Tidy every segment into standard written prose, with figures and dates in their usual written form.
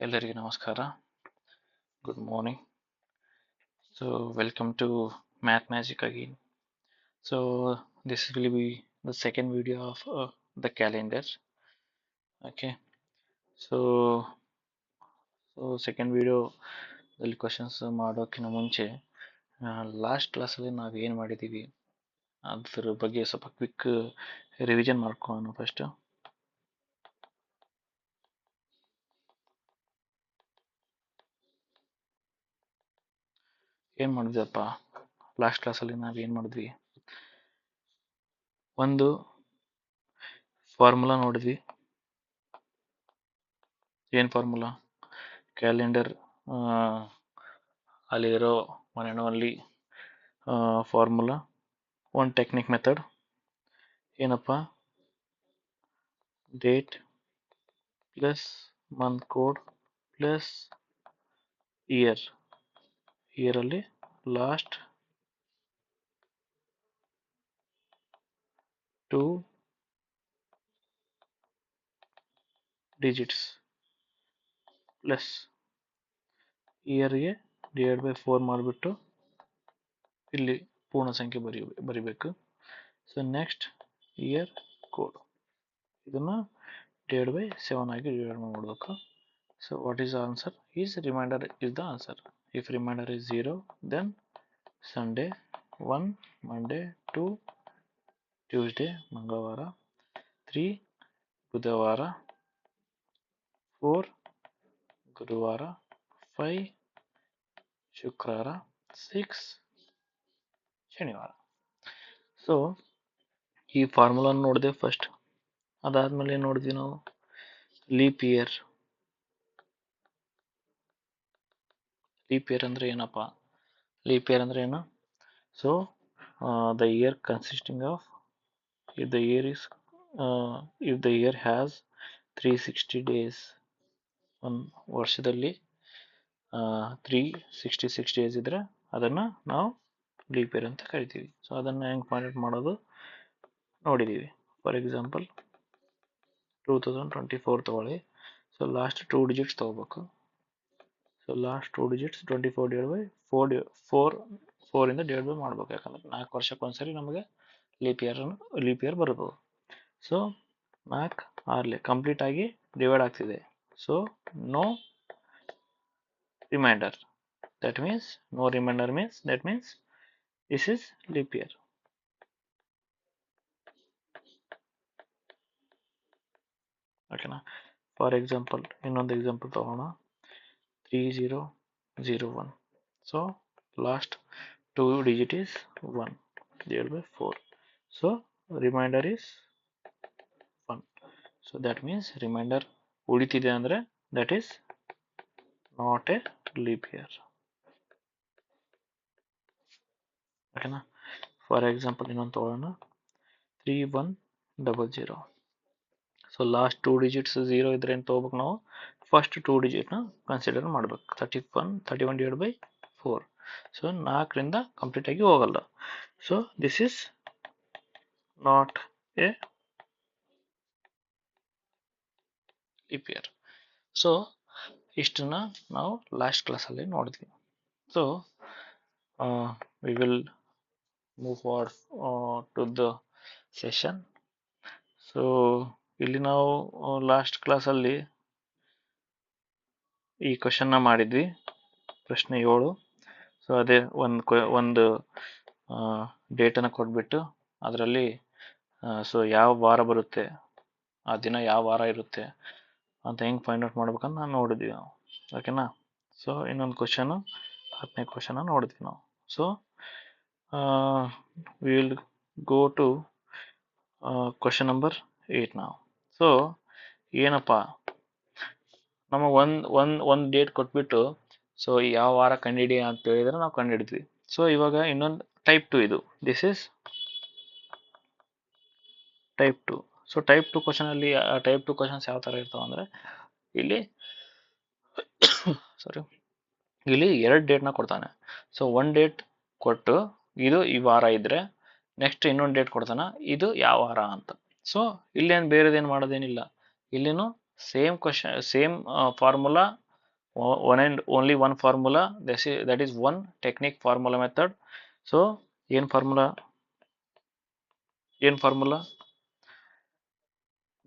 ಎಲ್ಲರಿಗೆ ನಮಸ್ಕಾರ. Good morning. So welcome to Math Magic again. So this will be the second video of the calendar. Okay. So second video ದಲ್ಲಿ questions ಮಾಡೋಕ್ಕಿಂತ ಮುಂಚೆ last ಕ್ಲಾಸಲ್ಲಿ ನಾವು ಏನು ಮಾಡಿದ್ದೀವಿ ಅದ್ರ ಬಗ್ಗೆ ಸ್ವಲ್ಪ ಕ್ವಿಕ್ ರಿವಿಷನ್ ಮಾಡ್ಕೊಳ್ಳೋಣ. ಫಸ್ಟ್ ಏನು ಮಾಡಿದ್ವಪ್ಪ, ಲಾಸ್ಟ್ ಕ್ಲಾಸಲ್ಲಿ ನಾವು ಏನು ಮಾಡಿದ್ವಿ, ಒಂದು ಫಾರ್ಮುಲಾ ನೋಡಿದ್ವಿ. ಏನು ಫಾರ್ಮುಲಾ? ಕ್ಯಾಲೆಂಡರ್ ಅಲ್ಲಿರೋ one and only formula, one technique method. ಏನಪ್ಪ? Date plus month code plus ಇಯರಲ್ಲಿ ಲಾಸ್ಟ್ 2 digits ಪ್ಲಸ್ ಇಯರ್ಗೆ ಡಿವೈಡ್ ಬೈ 4 ಮಾಡಿಬಿಟ್ಟು ಇಲ್ಲಿ ಪೂರ್ಣ ಸಂಖ್ಯೆ ಬರಿಬೇಕು. ಸೊ ನೆಕ್ಸ್ಟ್ ಇಯರ್ ಕೋಡ್, ಇದನ್ನು ಡಿವೈಡ್ ಬೈ 7 ಆಗಿ ಡಿವೈಡ್ ಮಾಡಬೇಕು. So what is the answer? Is remainder is the answer. If remainder is 0, then Sunday 1, Monday 2, Tuesday ಮಂಗಳವಾರ 3, ಬುಧವಾರ 4, ಗುರುವಾರ 5, ಶುಕ್ರವಾರ 6, ಶನಿವಾರ. ಸೊ ಈ ಫಾರ್ಮುಲಾ ನೋಡಿದೆ ಫಸ್ಟ್. ಅದಾದ್ಮೇಲೆ ಏನು ನೋಡಿದ್ವಿ ನಾವು? Leap year. ಲೀಪ್ ಇಯರ್ ಅಂದ್ರೆ ಏನಪ್ಪ? ಲೀಪ್ ಇಯರ್ ಅಂದ್ರೆ ಏನು? So the year consisting of, if the year has 360 days, ಒಂದು ವರ್ಷದಲ್ಲಿ 366 ಡೇಸ್ ಇದ್ರೆ ಅದನ್ನ ನಾವು ಲೀಪ್ ಇಯರ್ ಅಂತ ಕರಿತೀವಿ. ಸೊ ಅದನ್ನ ಹೆಂಗ್ ಫೈಂಡ್ ಮಾಡೋದು ನೋಡಿದೀವಿ. ಫಾರ್ ಎಕ್ಸಾಂಪಲ್ 2024 ತಗೊಳ್ಳಿ. ಸೊ ಲಾಸ್ಟ್ 2 digits ತಗೋಬೇಕು. So last 2 digits 24 divide by 4 ಇಂದ ಡಿವೈಡ್ ಬೈ ಮಾಡ್ಬೇಕು. ಯಾಕಂದ್ರೆ 4 ವರ್ಷಕ್ಕೊಂದ್ಸರಿ ನಮಗೆ ಲೀಪ್ ಇಯರ್ ಬರುತ್ತೆ. ಸೊ 4 6 ಕಂಪ್ಲೀಟ್ ಆಗಿ ಡಿವೈಡ್ ಆಗ್ತಿದೆ. So no remainder. That means no remainder means this is leap year. Okay na? For example, ಇನ್ನೊಂದು ಎಕ್ಸಾಂಪಲ್ ತಗೋಣ. 3001. So last 2 digit is 1 divided by 4. So remainder is 1. So that means remainder ಉಳಿತಿದೆ ಅಂದ್ರೆ that is not a leap year. Okay na? For example, ಇನ್ನೊಂದು ತಗೋಣ. 3100. So last 2 digits 0 ಇದ್ರೆ ಏನು ತಗೋಬೇಕು ನಾವು? First 2 digit ನ ಕನ್ಸಿಡರ್ ಮಾಡ್ಬೇಕು. 31 ಡಿವೈಡ್ ಬೈ 4. ಸೊ 4ರಿಂದ ಕಂಪ್ಲೀಟ್ ಆಗಿ ಹೋಗಲ್ಲ. So this is not a leap year. So ಇಷ್ಟನ್ನ ನಾವು ಲಾಸ್ಟ್ ಕ್ಲಾಸಲ್ಲಿ ನೋಡಿದ್ವಿ. So we will move forward to the session. So ಇಲ್ಲಿ ನಾವು ಲಾಸ್ಟ್ ಕ್ಲಾಸಲ್ಲಿ ಈ ಕ್ವಶನ್ನ ಮಾಡಿದ್ವಿ, ಪ್ರಶ್ನೆ 7. ಸೊ ಅದೇ ಒಂದು ಡೇಟನ್ನು ಕೊಟ್ಬಿಟ್ಟು ಅದರಲ್ಲಿ ಸೊ ಯಾವ ವಾರ ಬರುತ್ತೆ, ಆ ದಿನ ಯಾವ ವಾರ ಇರುತ್ತೆ ಅಂತ ಹೆಂಗೆ ಫೈಂಡ್ ಔಟ್ ಮಾಡ್ಬೇಕಂತ ನಾನು ನೋಡಿದ್ವಿ ನಾವು. ಓಕೆನಾ? ಸೊ ಇನ್ನೊಂದು ಕ್ವಶನು, 10ನೇ ಕ್ವಶನ್ ನೋಡಿದ್ವಿ ನಾವು. So we will go to question number 8 ನಾವು. ಸೊ ಏನಪ್ಪ, ನಮಗೆ ಒಂದು ಡೇಟ್ ಕೊಟ್ಬಿಟ್ಟು ಸೊ ಯಾವ ವಾರ ಕಂಡುಹಿಡಿ ಅಂತ ಹೇಳಿದ್ರೆ ನಾವು ಕಂಡುಹಿಡಿದ್ವಿ. ಸೊ ಇವಾಗ ಇನ್ನೊಂದು ಟೈಪ್ 2 ಇದು. This is type 2. So type 2 question ಅಲ್ಲಿ ಟೈಪ್ 2 ಕ್ವಶನ್ಸ್ ಯಾವ ತರ ಇರ್ತಾವ ಅಂದ್ರೆ ಇಲ್ಲಿ ಇಲ್ಲಿ 2 ಡೇಟ್ನ ಕೊಡ್ತಾನೆ. ಸೊ 1 ಡೇಟ್ ಕೊಟ್ಟು ಇದು ಈ ವಾರ ಇದ್ರೆ ನೆಕ್ಸ್ಟ್ ಇನ್ನೊಂದು ಡೇಟ್ ಕೊಡ್ತಾನೆ, ಇದು ಯಾವ ವಾರ ಅಂತ. ಸೊ ಇಲ್ಲೇನು ಬೇರೆದೇನು ಮಾಡೋದೇನಿಲ್ಲ. ಇಲ್ಲಿನೂ same question, same formula one and only one formula, that is one technique formula method. So ಏನು ಫಾರ್ಮುಲಾ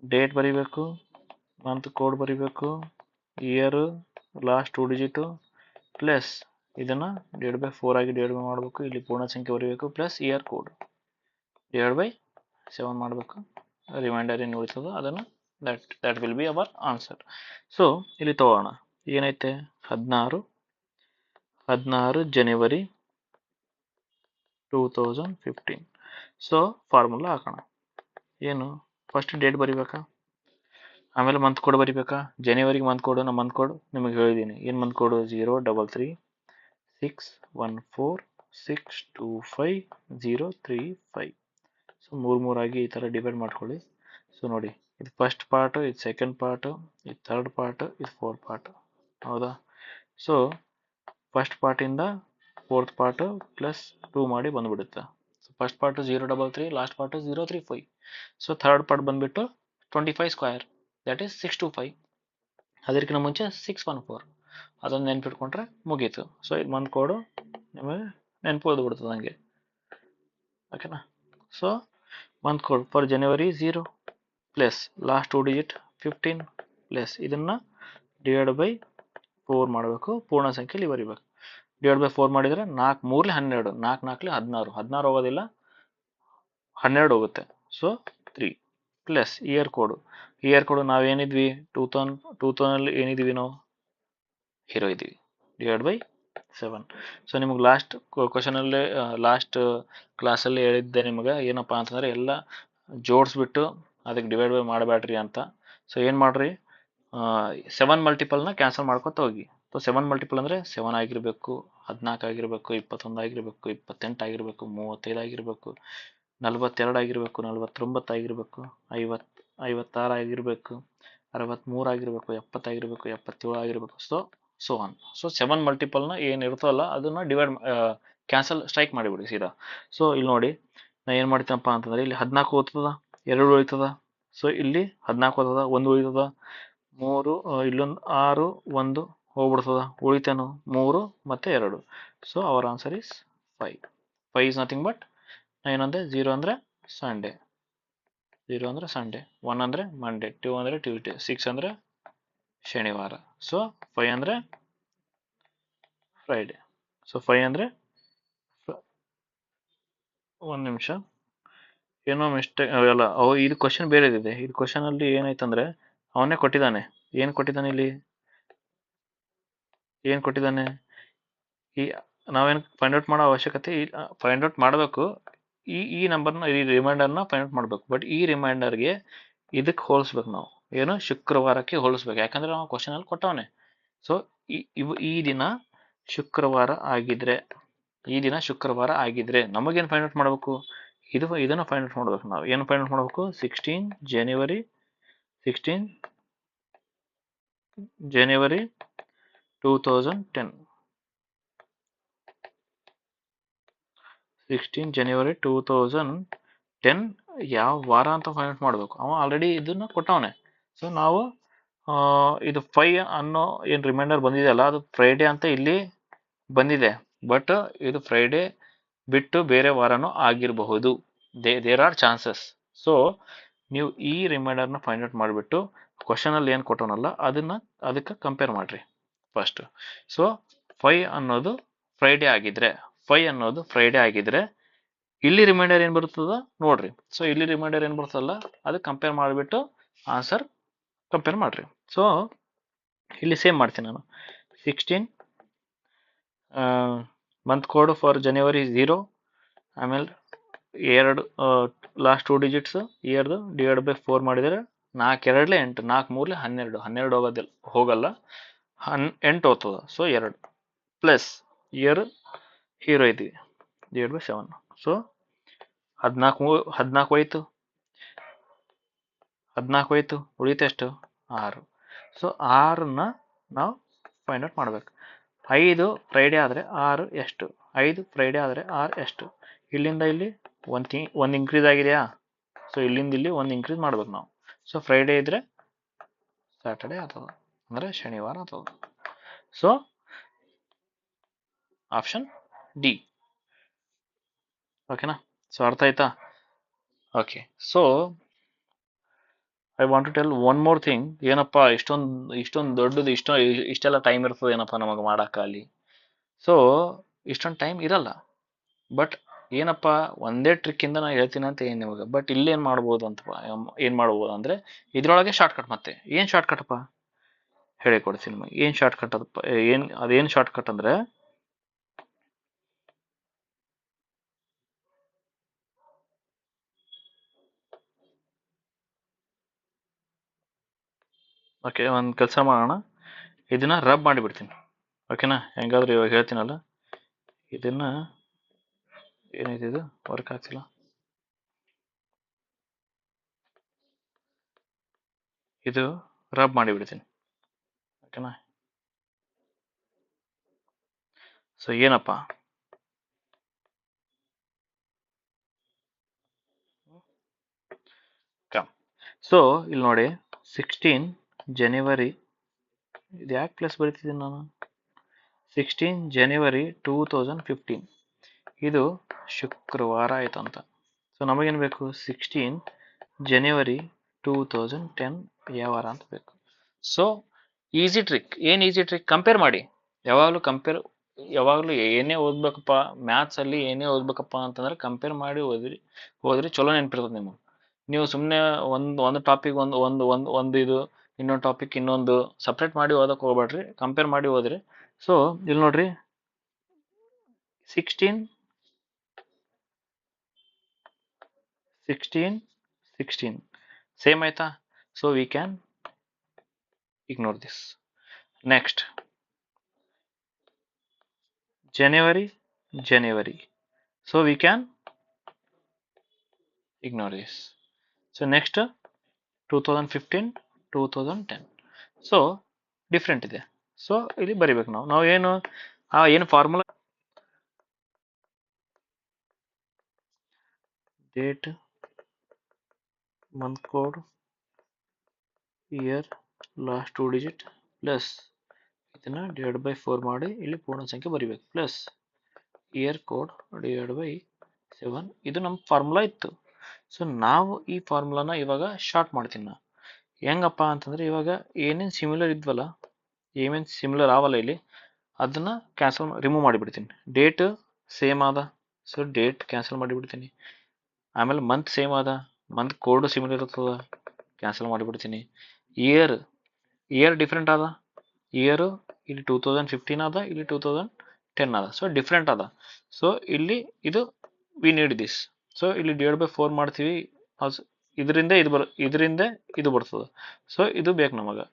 ಡೇಟ್ ಬರಿಬೇಕು, ಮಂತ್ ಕೋಡ್ ಬರಿಬೇಕು, ಇಯರ್ ಲಾಸ್ಟ್ 2 ಡಿಜಿಟ್ ಪ್ಲಸ್ ಇದನ್ನ ಡಿವೈಡ್ ಬೈ 4 ಆಗಿ ಡಿವೈಡ್ ಮಾಡಬೇಕು, ಇಲ್ಲಿ ಪೂರ್ಣ ಸಂಖ್ಯೆ ಬರಿಬೇಕು plus year code divide by 7 ಮಾಡಬೇಕು, ರಿಮೈಂಡರ್ ಏನು ಉಳಿತದೋ ಅದನ್ನು that will be our answer. So ಇಲ್ಲಿ ತಗೋಣ, ಏನೈತೆ 16 ಜನವರಿ 2015. ಸೊ ಫಾರ್ಮುಲಾ ಹಾಕೋಣ. ಏನು ಫಸ್ಟ್ ಡೇಟ್ ಬರಿಬೇಕಾ, ಆಮೇಲೆ ಮಂತ್ ಕೋಡ್ ಬರಿಬೇಕಾ. ಜನವರಿಗೆ ಮಂತ್ ಕೋಡ್, ನಾನು ಮಂತ್ ಕೋಡ್ ನಿಮಗೆ ಹೇಳಿದ್ದೀನಿ. ಏನು ಮಂತ್ ಕೋಡು 033614625 ಸೊ 3 ಆಗಿ ಈ ಥರ ಡಿವೈಡ್ ಮಾಡ್ಕೊಳ್ಳಿ. ಸೊ ನೋಡಿ, ಇದು ಫಸ್ಟ್ ಪಾರ್ಟ್, ಇದು ಸೆಕೆಂಡ್ ಪಾರ್ಟ್, ಇದು ಥರ್ಡ್ ಪಾರ್ಟ್, ಇದು ಫೋರ್ತ್ ಪಾರ್ಟ್, ಹೌದಾ. ಸೊ ಫಸ್ಟ್ ಪಾರ್ಟಿಂದ ಫೋರ್ತ್ ಪಾರ್ಟ್ ಪ್ಲಸ್ 2 ಮಾಡಿ ಬಂದುಬಿಡುತ್ತೆ. So first part 033, last part 035. So third part ಬಂದುಬಿಟ್ಟು 25 ಸ್ಕ್ವೇರ್, ದ್ಯಾಟ್ ಈಸ್ 625. ಅದಕ್ಕಿಂತ ಮುಂಚೆ 614, ಅದನ್ನು ನೆನ್ಪಿಟ್ಕೊಂಡ್ರೆ ಮುಗೀತು. ಸೊ ಇದು ಮಂತ್ ಕೋಡು ನಿಮಗೆ ನೆನಪು ಉಳಿದ್ಬಿಡ್ತದೆ ನನಗೆ, ಓಕೆನಾ. So month code for January 0 plus last 2 digit 15 plus ಇದನ್ನು ಡಿವೈಡ್ ಬೈ 4 ಮಾಡಬೇಕು, ಪೂರ್ಣ ಸಂಖ್ಯೆಯಲ್ಲಿ ಬರಿಬೇಕು. ಡಿವೈಡ್ ಬೈ 4 ಮಾಡಿದರೆ 4 3 12, 4 4 16, 16 ಹೋಗೋದಿಲ್ಲ, 12 ಹೋಗುತ್ತೆ. ಸೊ 3 ಪ್ಲಸ್ ಇಯರ್ ಕೋಡು ನಾವೇನಿದ್ವಿ 2000 ಏನಿದ್ವಿ ನಾವು ಹೀರೋ ಇದ್ದೀವಿ, ಡಿವೈಡ್ ಬೈ 7. ಸೊ ನಿಮಗೆ ಲಾಸ್ಟ್ ಕ್ವಶನಲ್ಲಿ ಲಾಸ್ಟ್ ಕ್ಲಾಸಲ್ಲಿ ಹೇಳಿದ್ದೆ ನಿಮಗೆ ಏನಪ್ಪ ಅಂತಂದರೆ ಎಲ್ಲ ಜೋಡಿಸ್ಬಿಟ್ಟು ಅದಕ್ಕೆ ಡಿವೈಡ್ ಬೈ ಮಾಡಬೇಡ್ರಿ ಅಂತ. ಸೊ ಏನು ಮಾಡ್ರಿ, 7 ಮಲ್ಟಿಪಲ್ನ ಕ್ಯಾನ್ಸಲ್ ಮಾಡ್ಕೊತ ಹೋಗಿ. ಸೊ 7 ಮಲ್ಟಿಪಲ್ ಅಂದರೆ 7 ಆಗಿರಬೇಕು, 14 ಆಗಿರಬೇಕು, 21 ಆಗಿರಬೇಕು, 28 ಆಗಿರಬೇಕು, 35 ಆಗಿರಬೇಕು, 42 ಆಗಿರಬೇಕು, 49 ಆಗಿರಬೇಕು, 56 ಆಗಿರಬೇಕು, 63 ಆಗಿರಬೇಕು, 70 ಆಗಿರಬೇಕು, 77 ಆಗಿರಬೇಕು. So on. ಸೊ 7 ಮಲ್ಟಿಪಲ್ನ ಏನು ಇರ್ತಲ್ಲ ಅದನ್ನು ಡಿವೈಡ್ ಸ್ಟ್ರೈಕ್ ಮಾಡಿಬಿಡಿ ಸೀದಾ. ಸೊ ಇಲ್ಲಿ ನೋಡಿ, ನಾನು ಏನು ಮಾಡ್ತೀನಪ್ಪ ಅಂತಂದರೆ ಇಲ್ಲಿ 14 ಓದ್ತದ, 2 ಉಳಿತದ. ಸೊ ಇಲ್ಲಿ 14 ಓದ್ತದ, 1 ಉಳಿತದ, 3 ಇಲ್ಲೊಂದು 6 1 ಹೋಗ್ಬಿಡ್ತದ, ಉಳಿತೇನು 3 ಮತ್ತು 2. So our answer is 5. 5 is nothing but, ಏನಂದರೆ 0 ಅಂದರೆ ಸಂಡೇ, 0 ಅಂದರೆ ಸಂಡೇ, 1 ಅಂದರೆ ಮಂಡೇ, 2 ಅಂದರೆ ಟ್ಯೂಸ್ಡೇ, 6 ಅಂದರೆ ಶನಿವಾರ. ಸೊ 5 ಅಂದರೆ ಫ್ರೈಡೆ. ಸೊ 5 ಅಂದರೆ ಒಂದು ನಿಮಿಷ ಏನೋ ಮಿಸ್ಟೇಕ್ ಅಲ್ಲ, ಇದು ಕ್ವಶನ್ ಬೇರೆದಿದೆ. ಇದು ಕ್ವಶನಲ್ಲಿ ಏನಾಯ್ತಂದರೆ ಅವನೇ ಕೊಟ್ಟಿದ್ದಾನೆ, ಏನು ಕೊಟ್ಟಿದ್ದಾನೆ ಇಲ್ಲಿ, ಏನು ಕೊಟ್ಟಿದ್ದಾನೆ, ಈ ನಾವೇನು ಫೈಂಡ್ ಔಟ್ ಮಾಡೋ ಅವಶ್ಯಕತೆ ಫೈಂಡ್ ಔಟ್ ಮಾಡಬೇಕು. ಈ ನಂಬರ್ನ, ಈ ರಿಮೈಂಡರ್ನ ಫೈಂಡ್ ಔಟ್ ಮಾಡಬೇಕು. ಬಟ್ ಈ ರಿಮೈಂಡರ್ಗೆ ಇದಕ್ಕೆ ಹೋಲಿಸ್ಬೇಕು ನಾವು, ಏನು ಶುಕ್ರವಾರಕ್ಕೆ ಹೋಲಿಸ್ಬೇಕು, ಯಾಕಂದರೆ ನಾವು ಕ್ವಶನಲ್ಲಿ ಕೊಟ್ಟವನೆ. ಸೊ ಈ ದಿನ ಶುಕ್ರವಾರ ಆಗಿದ್ರೆ ನಮಗೇನು ಫೈಂಡ್ ಔಟ್ ಮಾಡಬೇಕು, ಇದನ್ನು ಫೈಂಡ್ ಔಟ್ ಮಾಡಬೇಕು. ನಾವು ಏನು ಫೈಂಡ್ ಔಟ್ ಮಾಡಬೇಕು, 16 ಜನವರಿ 2010, 16 ಜನವರಿ 2010 ಯಾವ ವಾರ ಅಂತ ಫೈಂಡ್ ಔಟ್ ಮಾಡಬೇಕು. ಅವ ಆಲ್ರೆಡಿ ಇದನ್ನು ಕೊಟ್ಟವನೆ. ಸೊ ನಾವು ಇದು 5 ಅನ್ನೋ ಏನು ರಿಮೈಂಡರ್ ಬಂದಿದೆಯಲ್ಲ, ಅದು ಫ್ರೈಡೇ ಅಂತ ಇಲ್ಲಿ ಬಂದಿದೆ. ಬಟ್ ಇದು ಫ್ರೈಡೇ ಬಿಟ್ಟು ಬೇರೆ ವಾರನೂ ಆಗಿರಬಹುದು, ದೇರ್ ಆರ್ ಚಾನ್ಸಸ್. ಸೊ ನೀವು ಈ ರಿಮೈಂಡರ್ನ ಫೈಂಡ್ ಔಟ್ ಮಾಡಿಬಿಟ್ಟು ಕ್ವಶನಲ್ಲಿ ಏನು ಕೊಟ್ಟವನಲ್ಲ ಅದಕ್ಕೆ ಕಂಪೇರ್ ಮಾಡಿರಿ ಫಸ್ಟ್. ಸೊ 5 ಅನ್ನೋದು ಫ್ರೈಡೇ ಆಗಿದ್ರೆ ಇಲ್ಲಿ ರಿಮೈಂಡರ್ ಏನು ಬರ್ತದ ನೋಡ್ರಿ. ಸೊ ಇಲ್ಲಿ ರಿಮೈಂಡರ್ ಏನು ಬರ್ತದಲ್ಲ ಅದಕ್ಕೆ ಕಂಪೇರ್ ಮಾಡಿಬಿಟ್ಟು ಆನ್ಸರ್ ಕಂಪೇರ್ ಮಾಡಿರಿ. ಸೊ ಇಲ್ಲಿ ಸೇಮ್ ಮಾಡ್ತೀನಿ ನಾನು, 16 ಮಂತ್ ಕೋಡ್ ಫಾರ್ ಜನವರಿ 0, ಆಮೇಲೆ 2 ಲಾಸ್ಟ್ 2 ಡಿಜಿಟ್ಸ್ ಇಯರ್ದು ಡಿವೈಡ್ ಬೈ 4 ಮಾಡಿದರೆ 4 2 8, 4 3 12 ಹೋಗಲ್ಲ, 8 ಹೋಗ್ತದ. ಸೊ 2 ಪ್ಲಸ್ ಇಯರ್ ಹೀರೋ ಇದ್ದೀವಿ, ಡಿವೈಡ್ ಬೈ 7. ಸೊ 14 ಹೋಯ್ತು, ಉಳಿತೆಷ್ಟು 6. ಸೊ 6ನ್ನ ನಾವು ಫೈಂಡ್ ಔಟ್ ಮಾಡಬೇಕು. 5 ಫ್ರೈಡೇ ಆದರೆ 6 ಎಷ್ಟು, 5 ಫ್ರೈಡೇ ಆದರೆ 6 ಎಷ್ಟು. ಇಲ್ಲಿಂದ ಇಲ್ಲಿ ಒಂದು ಇನ್ಕ್ರೀಸ್ ಆಗಿದೆಯಾ, ಸೊ ಇಲ್ಲಿಂದ ಇಲ್ಲಿ ಒಂದು ಇನ್ಕ್ರೀಸ್ ಮಾಡ್ಬೇಕು ನಾವು. ಸೊ ಫ್ರೈಡೇ ಇದ್ದರೆ ಸ್ಯಾಟರ್ಡೇ ಆಗ್ತದೆ, ಅಂದರೆ ಶನಿವಾರ ಆಗ್ತದೆ. So option D. ಓಕೆನಾ? ಸೊ ಅರ್ಥ ಆಯ್ತಾ? Okay. So I want to tell one more thing. ಏನಪ್ಪ ಇಷ್ಟೊಂದು ದೊಡ್ಡದು ಇಷ್ಟೆಲ್ಲ ಟೈಮ್ ಇರ್ತದೆ ಏನಪ್ಪ ನಮಗೆ ಮಾಡೋಕೆ ಅಲ್ಲಿ? ಸೊ ಇಷ್ಟೊಂದು ಟೈಮ್ ಇರಲ್ಲ. ಬಟ್ ಏನಪ್ಪ, ಒಂದೇ ಟ್ರಿಕ್ಕಿಂದ ನಾನು ಹೇಳ್ತೀನಿ ಅಂತ ಏನು ಇವಾಗ. ಬಟ್ ಇಲ್ಲೇನು ಮಾಡ್ಬೋದು ಅಂತ, ಏನು ಮಾಡ್ಬೋದು ಅಂದರೆ ಇದ್ರೊಳಗೆ ಶಾರ್ಟ್ಕಟ್. ಮತ್ತೆ ಏನು ಶಾರ್ಟ್ಕಟಪ್ಪ ಹೇಳಿ ಕೊಡ್ತೀನಿ ನಿಮಗೆ. ಏನು ಶಾರ್ಟ್ಕಟ್ ಅದಪ್ಪ, ಅದೇನು ಶಾರ್ಟ್ಕಟ್ ಅಂದರೆ, ಓಕೆ, ಒಂದು ಕೆಲಸ ಮಾಡೋಣ, ಇದನ್ನ ರಬ್ ಮಾಡಿಬಿಡ್ತೀನಿ. ಓಕೆನಾ? ಹೆಂಗಾದ್ರೂ ಇವಾಗ ಹೇಳ್ತೀನಲ್ಲ, ಇದನ್ನ ಏನೈತೆ ಇದು ವರ್ಕ್ ಆಗ್ತಿಲ್ಲ, ಇದು ರಬ್ ಮಾಡಿಬಿಡ್ತೀನಿ. ಓಕೆನಾ? ಸೊ ಏನಪ್ಪ, ಸೊ ಇಲ್ಲಿ ನೋಡಿ, 16 ಜನವರಿ, ಇದು ಯಾಕೆ ಪ್ಲಸ್ ಬರೀತಿದ್ದೀನಿ ನಾನು? 16 ಜನವರಿ 2015 ಇದು ಶುಕ್ರವಾರ ಆಯ್ತಂತ. ಸೊ ನಮಗೇನು ಬೇಕು? 16 ಜನವರಿ 2010 ಯಾವ ವಾರ ಅಂತ ಬೇಕು. So easy trick. ಏನು ಈಸಿ ಟ್ರಿಕ್? ಕಂಪೇರ್ ಮಾಡಿ. ಯಾವಾಗಲೂ ಏನೇ ಓದ್ಬೇಕಪ್ಪ ಮ್ಯಾಥ್ಸಲ್ಲಿ, ಏನೇ ಓದ್ಬೇಕಪ್ಪ ಅಂತಂದ್ರೆ ಕಂಪೇರ್ ಮಾಡಿ ಓದ್ರಿ ಚಲೋ ನೆನಪಿರ್ತದೆ ನಿಮಗೆ. ನೀವು ಸುಮ್ಮನೆ ಒಂದು ಟಾಪಿಕ್ ಒಂದು ಇದು, ಇನ್ನೊಂದು ಟಾಪಿಕ್ ಇನ್ನೊಂದು ಸಪ್ರೇಟ್ ಮಾಡಿ ಓದಕ್ಕೆ ಹೋಗ್ಬೇಡ್ರಿ, ಕಂಪೇರ್ ಮಾಡಿ ಓದ್ರಿ. ಸೊ ಇಲ್ಲಿ ನೋಡ್ರಿ, 16 ಸೇಮ್ ಆಯ್ತಾ? So we can ignore this. Next January, so we can ignore this. So next 2015, 2010, so different ಇದೆ. ಸೊ ಇಲ್ಲಿ ಬರಿಬೇಕು ನಾವು ಏನು formula, date, month code, year, last 2 digit plus ಇದನ್ನ ಡಿವೈಡ್ ಬೈ 4 ಮಾಡಿ ಇಲ್ಲಿ ಪೂರ್ಣ ಸಂಖ್ಯೆ ಬರಿಬೇಕು, plus year code divide by 7. ಇದು ನಮ್ಮ ಫಾರ್ಮುಲಾ ಇತ್ತು. ಸೊ ನಾವು ಈ ಫಾರ್ಮುಲಾನ ಇವಾಗ ಶಾರ್ಟ್ ಮಾಡ್ತೀನಿ ನಾನು. ಹೆಂಗಪ್ಪ ಅಂತಂದ್ರೆ, ಇವಾಗ ಏನೇನು ಸಿಮಿಲರ್ ಇದ್ವಲ್ಲ, ಏನೇನು ಸಿಮಿಲರ್ ಆವಲ್ಲ ಇಲ್ಲಿ, ಅದನ್ನ ಕ್ಯಾನ್ಸಲ್ ರಿಮೂವ್ ಮಾಡಿಬಿಡ್ತೀನಿ. ಡೇಟ್ ಸೇಮ್ ಆದ, ಸೊ ಡೇಟ್ ಕ್ಯಾನ್ಸಲ್ ಮಾಡಿಬಿಡ್ತೀನಿ. ಆಮೇಲೆ ಮಂತ್ ಸೇಮ್ ಆದ, ಮಂತ್ ಕೋಡ್ ಸಿಮಿಲರ್ ಇರ್ತದ, ಕ್ಯಾನ್ಸಲ್ ಮಾಡಿಬಿಡ್ತೀನಿ. ಇಯರ್ ಡಿಫ್ರೆಂಟ್ ಆದ, ಇಯರು ಇಲ್ಲಿ 2015 ಆದ, ಇಲ್ಲಿ 2010 ಆದ, ಸೊ ಡಿಫ್ರೆಂಟ್ ಆದ. ಸೊ ಇಲ್ಲಿ ಇದು ವಿ ನೀಡ್ ದಿಸ್. ಸೊ ಇಲ್ಲಿ ಡಿವೈಡ್ ಬೈ 4 ಮಾಡ್ತೀವಿ, ಇದರಿಂದ ಇದು ಬರ್ತದೆ. ಸೊ ಇದು ಬೇಕು ನಮಗೆ.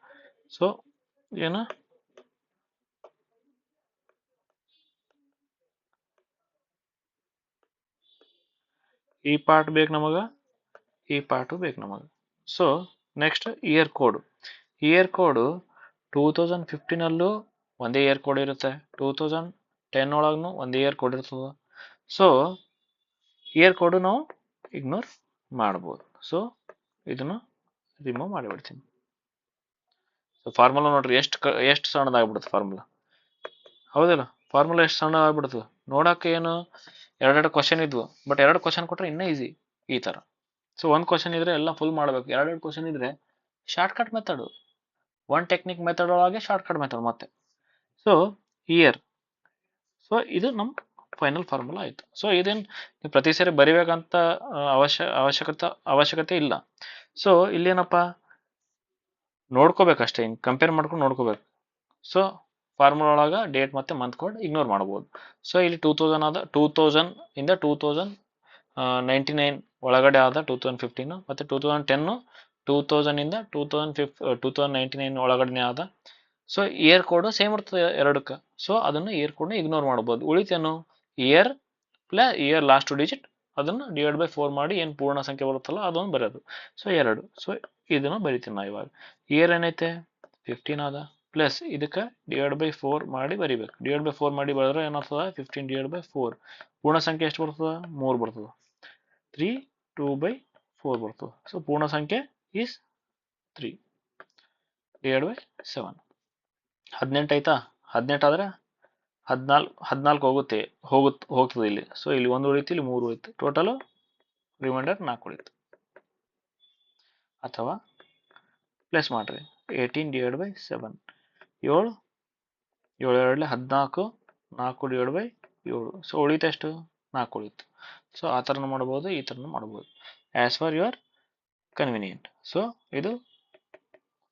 ಸೊ ಏನು ಈ ಪಾರ್ಟ್ ಬೇಕು ನಮಗೆ, ಈ ಪಾರ್ಟು ಬೇಕು ನಮಗೆ. ಸೊ ನೆಕ್ಸ್ಟ್ ಇಯರ್ ಕೋಡ್ 2015ಅಲ್ಲೂ ಒಂದೇ ಇಯರ್ ಕೋಡ್ ಇರುತ್ತೆ, 2010 ಒಳಗೂ ಒಂದೇ ಇಯರ್ ಕೋಡ್ ಇರ್ತದೆ. ಸೊ ಇಯರ್ ಕೋಡು ನಾವು ಇಗ್ನೋರ್ ಮಾಡ್ಬೋದು. ಸೊ ಇದನ್ನು ರಿಮೂವ್ ಮಾಡಿಬಿಡ್ತೀನಿ. ಸೊ ಫಾರ್ಮುಲಾ ನೋಡ್ರಿ ಎಷ್ಟು ಸಣ್ಣದಾಗ್ಬಿಡುತ್ತೆ ಫಾರ್ಮುಲಾ, ಹೌದಿಲ್ಲ? ಫಾರ್ಮುಲಾ ಎಷ್ಟು ಸಣ್ಣದಾಗ್ಬಿಡ್ತದೆ ನೋಡೋಕೆ. ಏನು ಎರಡೆರಡು ಕ್ವಶನ್ ಇದ್ವು, ಬಟ್ 2 ಕ್ವಶನ್ ಕೊಟ್ಟರೆ ಇನ್ನೂ ಈಸಿ ಈ ಥರ. ಸೊ ಒಂದು ಕ್ವಶನ್ ಇದ್ರೆ ಎಲ್ಲ ಫುಲ್ ಮಾಡಬೇಕು, 2 ಕ್ವಶನ್ ಇದ್ರೆ shortcut method, one technique method ಒಳಗೆ ಶಾರ್ಟ್ಕಟ್ ಮೆಥಡ್ ಮತ್ತೆ. ಸೊ ಇಯರ್, ಸೊ ಇದು ನಮ್ಮ ಫೈನಲ್ ಫಾರ್ಮುಲಾ ಆಯಿತು. ಸೊ ಇದೇನು ನೀವು ಪ್ರತಿ ಸರಿ ಬರಿಬೇಕಂತ ಅವಶ್ಯಕತೆ ಇಲ್ಲ. ಸೊ ಇಲ್ಲೇನಪ್ಪ ನೋಡ್ಕೋಬೇಕಷ್ಟೇ, ಹಿಂಗೆ ಕಂಪೇರ್ ಮಾಡ್ಕೊಂಡು ನೋಡ್ಕೋಬೇಕು. ಸೊ ಫಾರ್ಮುಲಾ ಒಳಗೆ ಡೇಟ್ ಮತ್ತು ಮಂತ್ ಕೋಡ್ ಇಗ್ನೋರ್ ಮಾಡ್ಬೋದು. ಸೊ ಇಲ್ಲಿ 2000 ಆದ, 2000 ಇಂದ 2099 ಒಳಗಡೆ ಆದ 2015, ಮತ್ತು 2010 2000 ಇಂದ 2099 ಒಳಗಡೆ ಆದ. ಸೊ ಇಯರ್ ಕೋಡು ಸೇಮ್ ಇರ್ತದೆ ಎರಡಕ್ಕೆ. ಸೊ ಅದನ್ನು ಇಯರ್ ಕೋಡ್ನ ಇಗ್ನೋರ್ ಮಾಡ್ಬೋದು. ಉಳಿತೇನು ಇಯರ್ ಲಾಸ್ಟ್ 2 ಡಿಜಿಟ್, ಅದನ್ನು ಡಿವೈಡ್ ಬೈ 4 ಮಾಡಿ ಏನು ಪೂರ್ಣ ಸಂಖ್ಯೆ ಬರುತ್ತಲ್ಲ ಅದನ್ನು ಬರೆಯೋದು. ಸೊ 2. ಸೊ ಇದನ್ನು ಬರಿತೀನಿ ನಾ ಇವಾಗ. ಇಯರ್ ಏನೈತೆ 15 ಆದ, ಪ್ಲಸ್ ಇದಕ್ಕೆ ಡಿವೈಡ್ ಬೈ 4 ಮಾಡಿ ಬರಿಬೇಕು. ಡಿವೈಡ್ ಬೈ 4 ಮಾಡಿ ಬರೆದ್ರೆ ಏನಾಗ್ತದೆ, 15 ಡಿವೈಡ್ ಬೈ 4, ಪೂರ್ಣ ಸಂಖ್ಯೆ ಎಷ್ಟು ಬರ್ತದೆ? 3 ಬರ್ತದೆ. 3 2/4 ಬರ್ತದೆ. ಸೊ ಪೂರ್ಣ ಸಂಖ್ಯೆ ಈಸ್ 3 ಡಿವೈಡ್ ಬೈ 7. 18 ಆಯ್ತಾ? 18 ಆದರೆ 14 ಹೋಗ್ತದೆ ಇಲ್ಲಿ. ಸೊ ಇಲ್ಲಿ 1 ಉಳಿತು, ಇಲ್ಲಿ 3 ಉಳಿತು, ಟೋಟಲ್ ರಿಮೈಂಡರ್ 4 ಉಳಿತು. ಅಥವಾ ಪ್ಲಸ್ ಮಾಡ್ರಿ 18 divide by 7, 7 7 2 14, 4 divide by 7. So ಉಳಿತು ಎಷ್ಟು? 4 ಉಳಿತು. ಸೊ ಆ ಥರನೂ ಮಾಡ್ಬೋದು, ಈ ಥರನೂ ಮಾಡ್ಬೋದು, as for your convenient. So ಇದು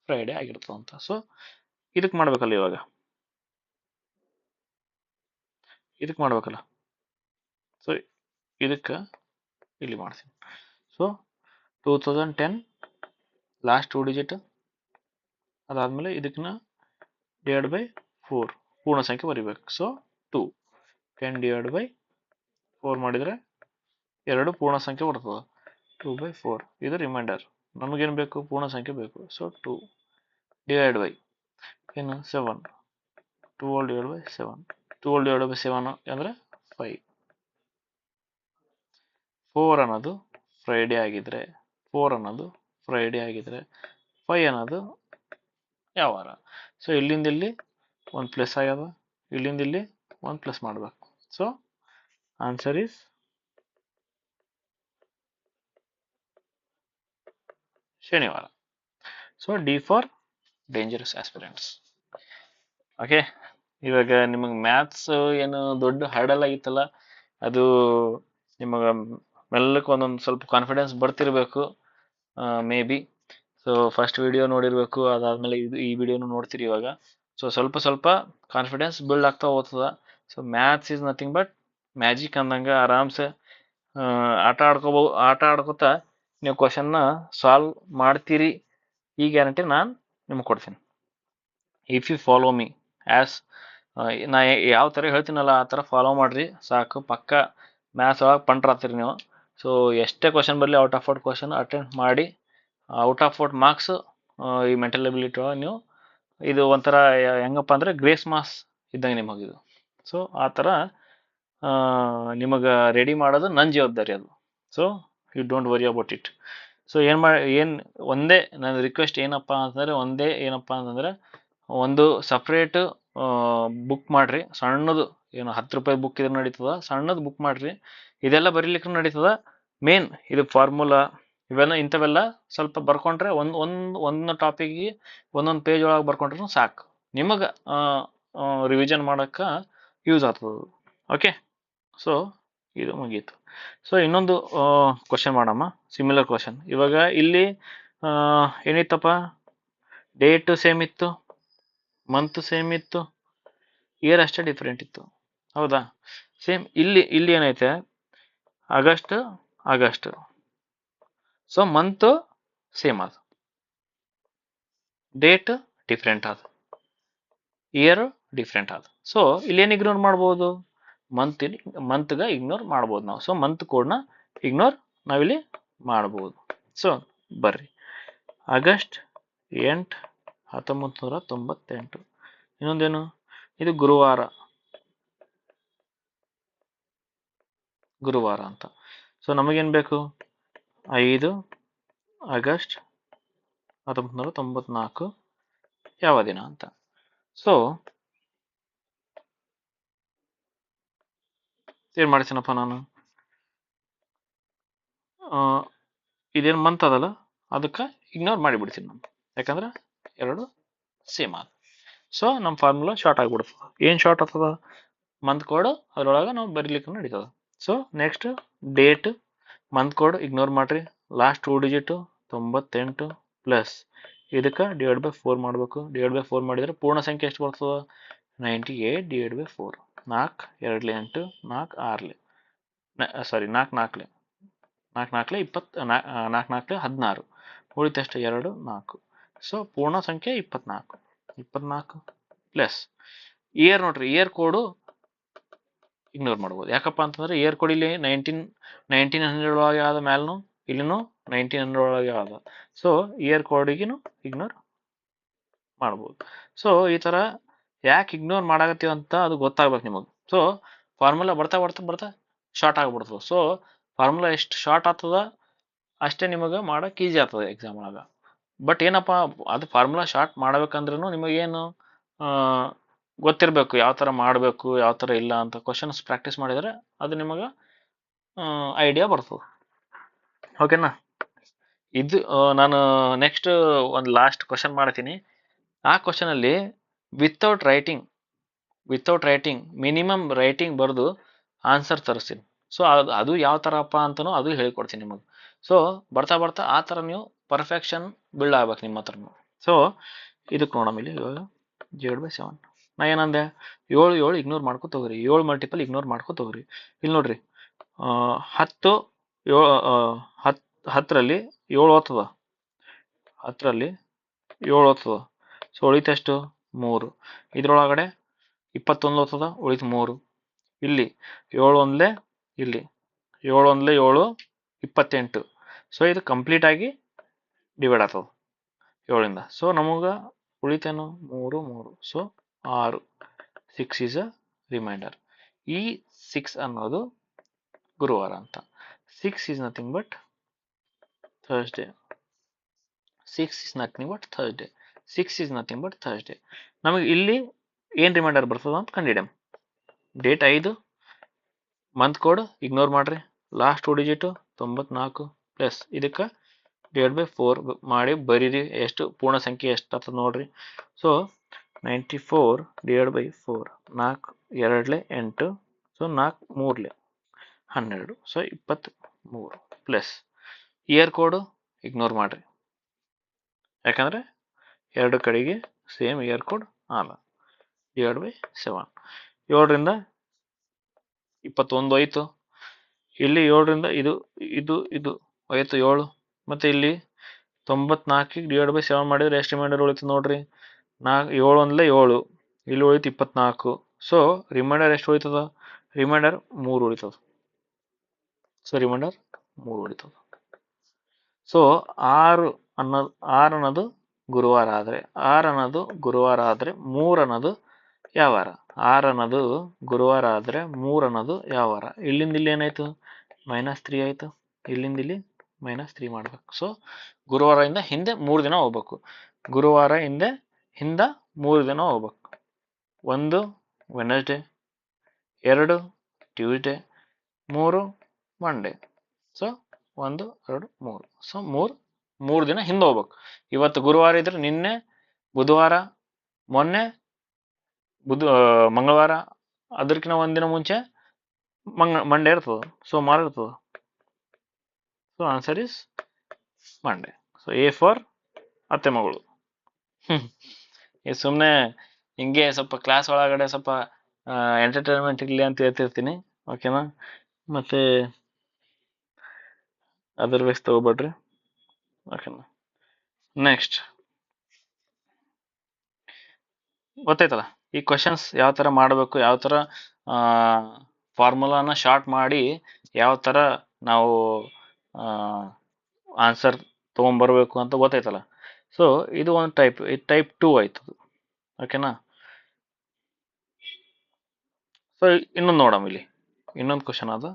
ಫ್ರೈಡೇ ಆಗಿರ್ತದೆ ಅಂತ. ಸೊ ಇದಕ್ಕೆ ಮಾಡ್ಬೇಕಲ್ಲ, ಇವಾಗ ಇದಕ್ಕೆ ಮಾಡ್ಬೇಕಲ್ಲ. ಸೊ ಇದಕ್ಕೆ ಇಲ್ಲಿ ಮಾಡ್ತೀನಿ. ಸೊ 2010 ಲಾಸ್ಟ್ 2 ಡಿಜಿಟ್, ಅದಾದಮೇಲೆ ಇದಕ್ಕನ್ನ ಡಿವೈಡ್ ಬೈ 4 ಪೂರ್ಣ ಸಂಖ್ಯೆ ಬರಿಬೇಕು. ಸೊ 2 10 ಡಿವೈಡ್ ಬೈ 4 ಮಾಡಿದರೆ 2 ಪೂರ್ಣ ಸಂಖ್ಯೆ ಬರ್ತದೆ. 2/4 ಇದು ರಿಮೈಂಡರ್. ನಮಗೇನು ಬೇಕು? ಪೂರ್ಣ ಸಂಖ್ಯೆ ಬೇಕು. ಸೊ 2 ಡಿವೈಡ್ ಬೈ ಏನು 7, 2 ಡಿವೈಡ್ ಬೈ 7, 2 ಡಿವೈಡ್ ಬೈ 7 ಅಂದರೆ 5. 4 ಅನ್ನೋದು ಫ್ರೈಡೇ ಆಗಿದ್ರೆ 4 ಅನ್ನೋದು ಫ್ರೈಡೇ ಆಗಿದ್ರೆ 5 ಅನ್ನೋದು ಯಾವ ವಾರ? ಸೊ ಇಲ್ಲಿಂದ ಇಲ್ಲಿ 1 ಪ್ಲಸ್ ಆಗ್ಯದ, ಇಲ್ಲಿಂದ ಇಲ್ಲಿ 1 ಪ್ಲಸ್ ಮಾಡಬೇಕು. ಸೊ ಆನ್ಸರ್ ಈಸ್ ಶನಿವಾರ. So D for dangerous aspirants. Okay, ಇವಾಗ ನಿಮಗೆ ಮ್ಯಾಥ್ಸ್ ಏನು ದೊಡ್ಡ ಹರ್ಡಲ್ ಆಗಿತ್ತಲ್ಲ, ಅದು ನಿಮಗೆ ಮೆಲ್ಲಕ್ಕೆ ಒಂದೊಂದು ಸ್ವಲ್ಪ ಕಾನ್ಫಿಡೆನ್ಸ್ ಬರ್ತಿರ್ಬೇಕು maybe. So first video ನೋಡಿರ್ಬೇಕು, ಅದಾದಮೇಲೆ ಈ ವಿಡಿಯೋನು ನೋಡ್ತೀರಿ ಇವಾಗ. ಸೊ ಸ್ವಲ್ಪ ಕಾನ್ಫಿಡೆನ್ಸ್ ಬಿಲ್ಡ್ ಆಗ್ತಾ ಹೋಗ್ತದ. So maths is nothing but magic ಅಂದಂಗೆ ಆರಾಮ್ಸೆ ಆಟ ಆಡ್ಕೋತ ನೀವು ಕ್ವಶನ್ನ ಸಾಲ್ವ್ ಮಾಡ್ತೀರಿ, ಈ ಗ್ಯಾರಂಟಿ ನಾನು ನಿಮ್ಗೆ ಕೊಡ್ತೀನಿ. If you follow me as ನಾ ಯಾವ ಥರ ಹೇಳ್ತೀನಲ್ಲ ಆ ಥರ ಫಾಲೋ ಮಾಡಿರಿ ಸಾಕು, ಪಕ್ಕ ಮ್ಯಾಥ್ಸ್ ಒಳಗೆ ಪಂಟ್ರಾಗ್ತೀರಿ ನೀವು. ಸೊ ಎಷ್ಟೇ ಕ್ವಶನ್ ಬರಲಿ out of out question attend ಮಾಡಿ, ಔಟ್ ಆಫ್ ಔಟ್ ಮಾರ್ಕ್ಸ್ ಈ ಮೆಂಟಲ್ ಎಬಿಲಿಟಿ ಒಳಗೆ ನೀವು ಇದು ಒಂಥರ ಹೆಂಗಪ್ಪ ಅಂದರೆ ಗ್ರೇಸ್ ಮಾರ್ಕ್ಸ್ ಇದ್ದಂಗೆ ನಿಮಗಿದು. ಸೊ ಆ ಥರ ನಿಮಗೆ ರೆಡಿ ಮಾಡೋದು ನನ್ನ ಜವಾಬ್ದಾರಿ ಅದು. So you don't worry about it. So ಒಂದೇ ನನ್ನ ರಿಕ್ವೆಸ್ಟ್ ಏನಪ್ಪ ಅಂತಂದರೆ ಒಂದು ಸಪ್ರೇಟ್ ಬುಕ್ ಮಾಡಿರಿ. ಸಣ್ಣದು ಏನು 10 ರೂಪಾಯಿ ಬುಕ್ ಇದ್ರೆ ನಡೀತದ, ಸಣ್ಣದು ಬುಕ್ ಮಾಡಿರಿ. ಇದೆಲ್ಲ ಬರೀಲಿಕ್ಕೆ ನಡೀತದ. ಮೇನ್ ಇದು ಫಾರ್ಮುಲಾ ಇಂಥವೆಲ್ಲ ಸ್ವಲ್ಪ ಬರ್ಕೊಂಡ್ರೆ ಒಂದು ಟಾಪಿಕ್ಗೆ ಒಂದೊಂದು ಪೇಜ್ ಒಳಗೆ ಬರ್ಕೊಂಡ್ರೆ ಸಾಕು, ನಿಮಗೆ ರಿವಿಷನ್ ಮಾಡೋಕ್ಕೆ ಯೂಸ್ ಆಗ್ತದೆ. ಓಕೆ, ಸೊ ಇದು ಮುಗೀತು. ಸೊ ಇನ್ನೊಂದು ಕ್ವಶನ್ ಮಾಡಮ್ಮ, ಸಿಮಿಲರ್ ಕ್ವಶನ್. ಇವಾಗ ಇಲ್ಲಿ ಏನಿತ್ತಪ್ಪ, ಡೇಟ್ ಸೇಮ್ ಇತ್ತು, ಮಂತ್ ಸೇಮ್ ಇತ್ತು, ಇಯರ್ ಅಷ್ಟೇ ಡಿಫ್ರೆಂಟ್ ಇತ್ತು, ಹೌದಾ? ಸೇಮ್ ಇಲ್ಲಿ ಏನೈತೆ, ಆಗಸ್ಟ್. ಸೊ ಮಂತ್ ಸೇಮ್ ಆದ, ಡೇಟ್ ಡಿಫ್ರೆಂಟ್ ಆದ, ಇಯರ್ ಡಿಫ್ರೆಂಟ್ ಆದ. ಸೊ ಇಲ್ಲೇನು ಇಗ್ನೋರ್ ಮಾಡ್ಬೋದು? ಮಂತ್ಗೆ ಇಗ್ನೋರ್ ಮಾಡ್ಬೋದು ನಾವು. ಸೊ ಮಂತ್ ಕೋಡ್ನ ಇಗ್ನೋರ್ ನಾವಿಲ್ಲಿ ಮಾಡ್ಬೋದು. ಸೊ ಬರ್ರಿ, ಆಗಸ್ಟ್ 8, 1998. ಇನ್ನೊಂದೇನು, ಇದು ಗುರುವಾರ ಅಂತ. ಸೊ ನಮಗೇನು ಬೇಕು? 5 ಆಗಸ್ಟ್ 1994 ಯಾವ ದಿನ ಅಂತ. ಸೊ ಏನು ಮಾಡ್ತೀನಪ್ಪ ನಾನು, ಇದೇನು ಮಂತ್ ಅದಲ್ಲ ಅದಕ್ಕೆ ಇಗ್ನೋರ್ ಮಾಡಿಬಿಡ್ತೀನಿ ನಾನು, ಯಾಕಂದ್ರೆ ಎರಡು ಸೇಮ್ ಆದ. ಸೊ ನಮ್ಮ ಫಾರ್ಮುಲಾ ಶಾರ್ಟ್ ಆಗಿಬಿಡ್ತದೆ. ಏನು ಶಾರ್ಟ್ ಆಗ್ತದ? ಮಂತ್ ಕೋಡ್ ಅದರೊಳಗೆ ನಾವು ಬರೀಲಿಕ್ಕೆ ನಡೀತದೆ. So next date, month code ignore ಮಾಡಿರಿ, ಲಾಸ್ಟ್ 2 ಡಿಜಿಟು 98 ಪ್ಲಸ್ ಇದಕ್ಕೆ ಡಿವೈಡ್ ಬೈ 4 ಮಾಡಬೇಕು. ಡಿವೈಡ್ ಬೈ 4 ಮಾಡಿದರೆ ಪೂರ್ಣ ಸಂಖ್ಯೆ ಎಷ್ಟು ಬರ್ತದೆ? 98 ಡಿವೈಡ್ ಬೈ 4. 4 2 8, 4 6 ಸಾರಿ 4 4 4 4 16 ಉಳಿತಷ್ಟು 2 4. ಸೊ ಪೂರ್ಣ ಸಂಖ್ಯೆ 24 ಪ್ಲಸ್ ಇಯರ್. ನೋಡ್ರಿ, ಇಯರ್ ಕೋಡು ಇಗ್ನೋರ್ ಮಾಡ್ಬೋದು. ಯಾಕಪ್ಪ ಅಂತಂದ್ರೆ ಇಯರ್ ಕೋಡ್ ಇಲ್ಲಿ 1900 ಒಳಗೆ ಆದ, ಮ್ಯಾಲೂ ಇಲ್ಲಿನೂ 1900 ಒಳಗೆ ಆದ. ಸೊ ಇಯರ್ ಕೋಡಿಗೂ ಇಗ್ನೋರ್ ಮಾಡ್ಬೋದು. ಸೊ ಈ ಥರ ಯಾಕೆ ಇಗ್ನೋರ್ ಮಾಡಾಕತ್ತೀವಿ ಅಂತ ಅದು ಗೊತ್ತಾಗ್ಬೇಕು ನಿಮಗೆ. ಸೊ ಫಾರ್ಮುಲಾ ಬರ್ತಾ ಶಾರ್ಟ್ ಆಗ್ಬಿಡ್ತದೆ. ಸೊ ಫಾರ್ಮುಲಾ ಎಷ್ಟು ಶಾರ್ಟ್ ಆಗ್ತದ ಅಷ್ಟೇ ನಿಮಗೆ ಮಾಡೋಕೆ ಈಸಿ ಆಗ್ತದೆ ಎಕ್ಸಾಮ್ ಒಳಗೆ. ಬಟ್ ಏನಪ್ಪ, ಅದು ಫಾರ್ಮುಲಾ ಶಾರ್ಟ್ ಮಾಡ್ಬೇಕಂದ್ರೂ ನಿಮಗೇನು ಗೊತ್ತಿರಬೇಕು ಯಾವ ಥರ ಮಾಡಬೇಕು ಯಾವ ಥರ ಇಲ್ಲ ಅಂತ. ಕ್ವಶನ್ಸ್ ಪ್ರಾಕ್ಟೀಸ್ ಮಾಡಿದರೆ ಅದು ನಿಮಗೆ ಐಡಿಯಾ ಬರ್ತದೆ. ಓಕೆನಾ? ಇದು ನಾನು ನೆಕ್ಸ್ಟ್ ಒಂದು ಲಾಸ್ಟ್ ಕ್ವಶನ್ ಮಾಡ್ತೀನಿ. ಆ ಕ್ವಶನಲ್ಲಿ ವಿತೌಟ್ ರೈಟಿಂಗ್ ಮಿನಿಮಮ್ ರೈಟಿಂಗ್ ಬರೆದು ಆನ್ಸರ್ ತರಿಸ್ತೀನಿ. ಸೊ ಅದು ಯಾವ ಥರಪ್ಪ ಅಂತನೂ ಅದು ಹೇಳಿಕೊಡ್ತೀನಿ ನಿಮಗೆ. ಸೊ ಬರ್ತಾ ಬರ್ತಾ ಆ ಥರ ನೀವು ಪರ್ಫೆಕ್ಷನ್ ಬಿಲ್ಡ್ ಆಗ್ಬೇಕು ನಿಮ್ಮ ಹತ್ರನು. ಸೊ ಇದಕ್ಕೆ ನೋಡಮ್ಮ ಇಲ್ಲಿ ಇವಾಗ 0/7 ನಾ ಏನಂದೆ 7 ಇಗ್ನೋರ್ ಮಾಡ್ಕೊತ ಹೋಗ್ರಿ, 7 ಮಲ್ಟಿಪಲ್ ಇಗ್ನೋರ್ ಮಾಡ್ಕೊತ ಹೋಗ್ರಿ. ಇಲ್ಲಿ ನೋಡ್ರಿ 10 10ರಲ್ಲಿ 7 ಓದ್ತದ, 10ರಲ್ಲಿ 7 ಓದ್ತದ. ಸೊ ಉಳಿತಷ್ಟು 3. ಇದ್ರೊಳಗಡೆ 21 ಓದ್ತದ, ಉಳಿತು 3. ಇಲ್ಲಿ 7 ಒಂದ್ಲೆ ಇಲ್ಲಿ 7 ಒಂದ್ಲೆ 7 28. ಸೊ ಇದು ಕಂಪ್ಲೀಟ್ ಆಗಿ ಡಿವೈಡ್ ಆಗ್ತದೆ 7ಇಂದ. ಸೊ ನಮಗೆ ಉಳಿತೇನು 3 3. ಸೊ 6. 6 is a remainder. ಈ 6 ಅನ್ನೋದು ಗುರುವಾರ ಅಂತ. 6 is nothing but Thursday. 6 is nothing but Thursday. 6 is nothing but Thursday. ನಮಗೆ ಇಲ್ಲಿ ಏನು ರಿಮೈಂಡರ್ ಬರ್ತದ ಅಂತ ಕಂಡಿಡಮ್. ಡೇಟ್ 5, ಮಂತ್ ಕೋಡ್ ಇಗ್ನೋರ್ ಮಾಡ್ರಿ, ಲಾಸ್ಟ್ 2 ಡಿಜಿಟು 94 ಪ್ಲಸ್ ಇದಕ್ಕೆ /4 ಮಾಡಿ ಬರೀರಿ. ಎಷ್ಟು ಪೂರ್ಣ ಸಂಖ್ಯೆ ಎಷ್ಟು ಆಗ್ತದೆ ನೋಡ್ರಿ. So 94 / 4. 4 2 8. So 4 3 12. So 23 plus year code ignore ಮಾಡ್ರಿ, ಯಾಕಂದ್ರೆ 2 ಕಡೆಗೆ ಸೇಮ್ ಇಯರ್ ಕೋಡ್ ಅಲ್ಲ. /7. 7ರಿಂದ 21 ಹೋಯ್ತು. ಇಲ್ಲಿ 7ರಿಂದ ಇದು ಇದು ಇದು ಹೋಯ್ತು 7. ಮತ್ತೆ ಇಲ್ಲಿ 94ಗೆ /7 ಮಾಡಿದ್ರೆ ಎಷ್ಟು ರಿಮೈಂಡರ್ ಉಳಿತು ನೋಡ್ರಿ. 7 ಒಂದ್ಲೆ 7, ಇಲ್ಲಿ ಉಳಿತು 24. ಸೊ ರಿಮೈಂಡರ್ ಎಷ್ಟು ಉಳಿತದ? ರಿಮೈಂಡರ್ 3 ಉಳಿತದ. ಸೊ ರಿಮೈಂಡರ್ 3 ಉಳಿತದ. ಸೊ 6 ಅನ್ನೋದು ಗುರುವಾರ ಆದರೆ 3 ಅನ್ನೋದು ಯಾವ ವಾರ? 6 ಅನ್ನೋದು ಗುರುವಾರ ಆದರೆ 3 ಅನ್ನೋದು ಯಾವ ವಾರ? ಇಲ್ಲಿಂದ ಇಲ್ಲಿ ಏನಾಯ್ತು? -3 ಆಯ್ತು. ಇಲ್ಲಿಂದ ಇಲ್ಲಿ -3 ಮಾಡ್ಬೇಕು. ಸೊ ಗುರುವಾರದಿಂದ ಹಿಂದೆ 3 ದಿನ ಹೋಗ್ಬೇಕು. ಗುರುವಾರ ಹಿಂದೆ 3 ದಿನ ಹೋಗ್ಬೇಕು. 1 Wednesday, 2 Tuesday, 3 Monday. So 1 2 3. So 3 ದಿನ ಹಿಂದೆ ಹೋಗ್ಬೇಕು. ಇವತ್ತು ಗುರುವಾರ ಇದ್ರೆ ನಿನ್ನೆ ಬುಧವಾರ, ಮೊನ್ನೆ ಮಂಗಳವಾರ, ಅದಕ್ಕಿಂತ ಒಂದಿನ ಮುಂಚೆ ಮಂಡೇ ಇರ್ತದೆ. ಸೊ ಮಾರ ಇರ್ತದೆ. So answer is Monday. So A for ಅತ್ತೆ ಮಗಳು. ಸುಮ್ಮನೆ ಹಿಂಗೆ ಸ್ವಲ್ಪ ಕ್ಲಾಸ್ ಒಳಗಡೆ ಸ್ವಲ್ಪ ಎಂಟರ್ಟೈನ್ಮೆಂಟ್ ಇರಲಿ ಅಂತ ಹೇಳ್ತಿರ್ತೀನಿ. ಓಕೆನಾ? ಮತ್ತೆ ಅದರ್ವೈಸ್ ತಗೋಬೇಡ್ರಿ. ಓಕೆನಾ? ನೆಕ್ಸ್ಟ್ ಗೊತ್ತಾಯ್ತಲ್ಲ ಈ ಕ್ವಶನ್ಸ್ ಯಾವ ಥರ ಮಾಡಬೇಕು, ಯಾವ ಥರ ಫಾರ್ಮುಲಾನ ಶಾರ್ಟ್ ಮಾಡಿ ಯಾವ ಥರ ನಾವು ಆನ್ಸರ್ ತೊಗೊಂಬರ್ಬೇಕು ಅಂತ ಗೊತ್ತಾಯ್ತಲ್ಲ. ಸೊ ಇದು ಒಂದು ಟೈಪ್ 2 ಆಯ್ತು. ಓಕೆನಾ? ಸೊ ಇನ್ನೊಂದು ನೋಡಮ್, ಇಲ್ಲಿ ಇನ್ನೊಂದು ಕ್ವಶನ್ ಅದ.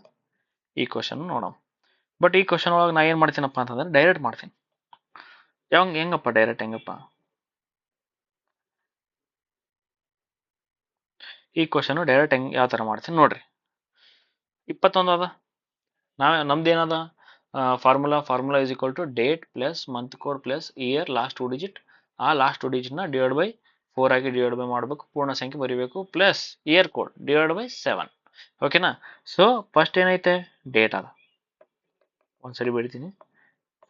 ಈ ಕ್ವಶನ್ ನೋಡಮ್. ಬಟ್ ಈ ಕ್ವಶನ್ ಒಳಗೆ ನಾ ಏನು ಮಾಡ್ತೀನಪ್ಪ ಅಂತಂದ್ರೆ ಡೈರೆಕ್ಟ್ ಮಾಡ್ತೀನಿ. ಹೆಂಗಪ್ಪ ಡೈರೆಕ್ಟ್ ಹೆಂಗಪ್ಪ? ಈ ಕ್ವಶನ್ ಡೈರೆಕ್ಟ್ ಯಾವ ಥರ ಮಾಡ್ತೀನಿ ನೋಡ್ರಿ. 21 ಅದ. ನಮ್ದೇನದ formula is equal to date plus month code plus year last 2 digit. ಆ ಲಾಸ್ಟ್ 2 ಡಿಜಿಟ್ನ /4 ಆಗಿ ಡಿವೈಡ್ ಮಾಡಬೇಕು, ಪೂರ್ಣ ಸಂಖ್ಯೆ ಬರೀಬೇಕು, ಪ್ಲಸ್ ಇಯರ್ ಕೋಡ್ /7. ಓಕೆನಾ? ಸೊ ಫಸ್ಟ್ ಏನೈತೆ ಡೇಟ್ ಅದ. ಒಂದ್ಸರಿ ಬರೀತೀನಿ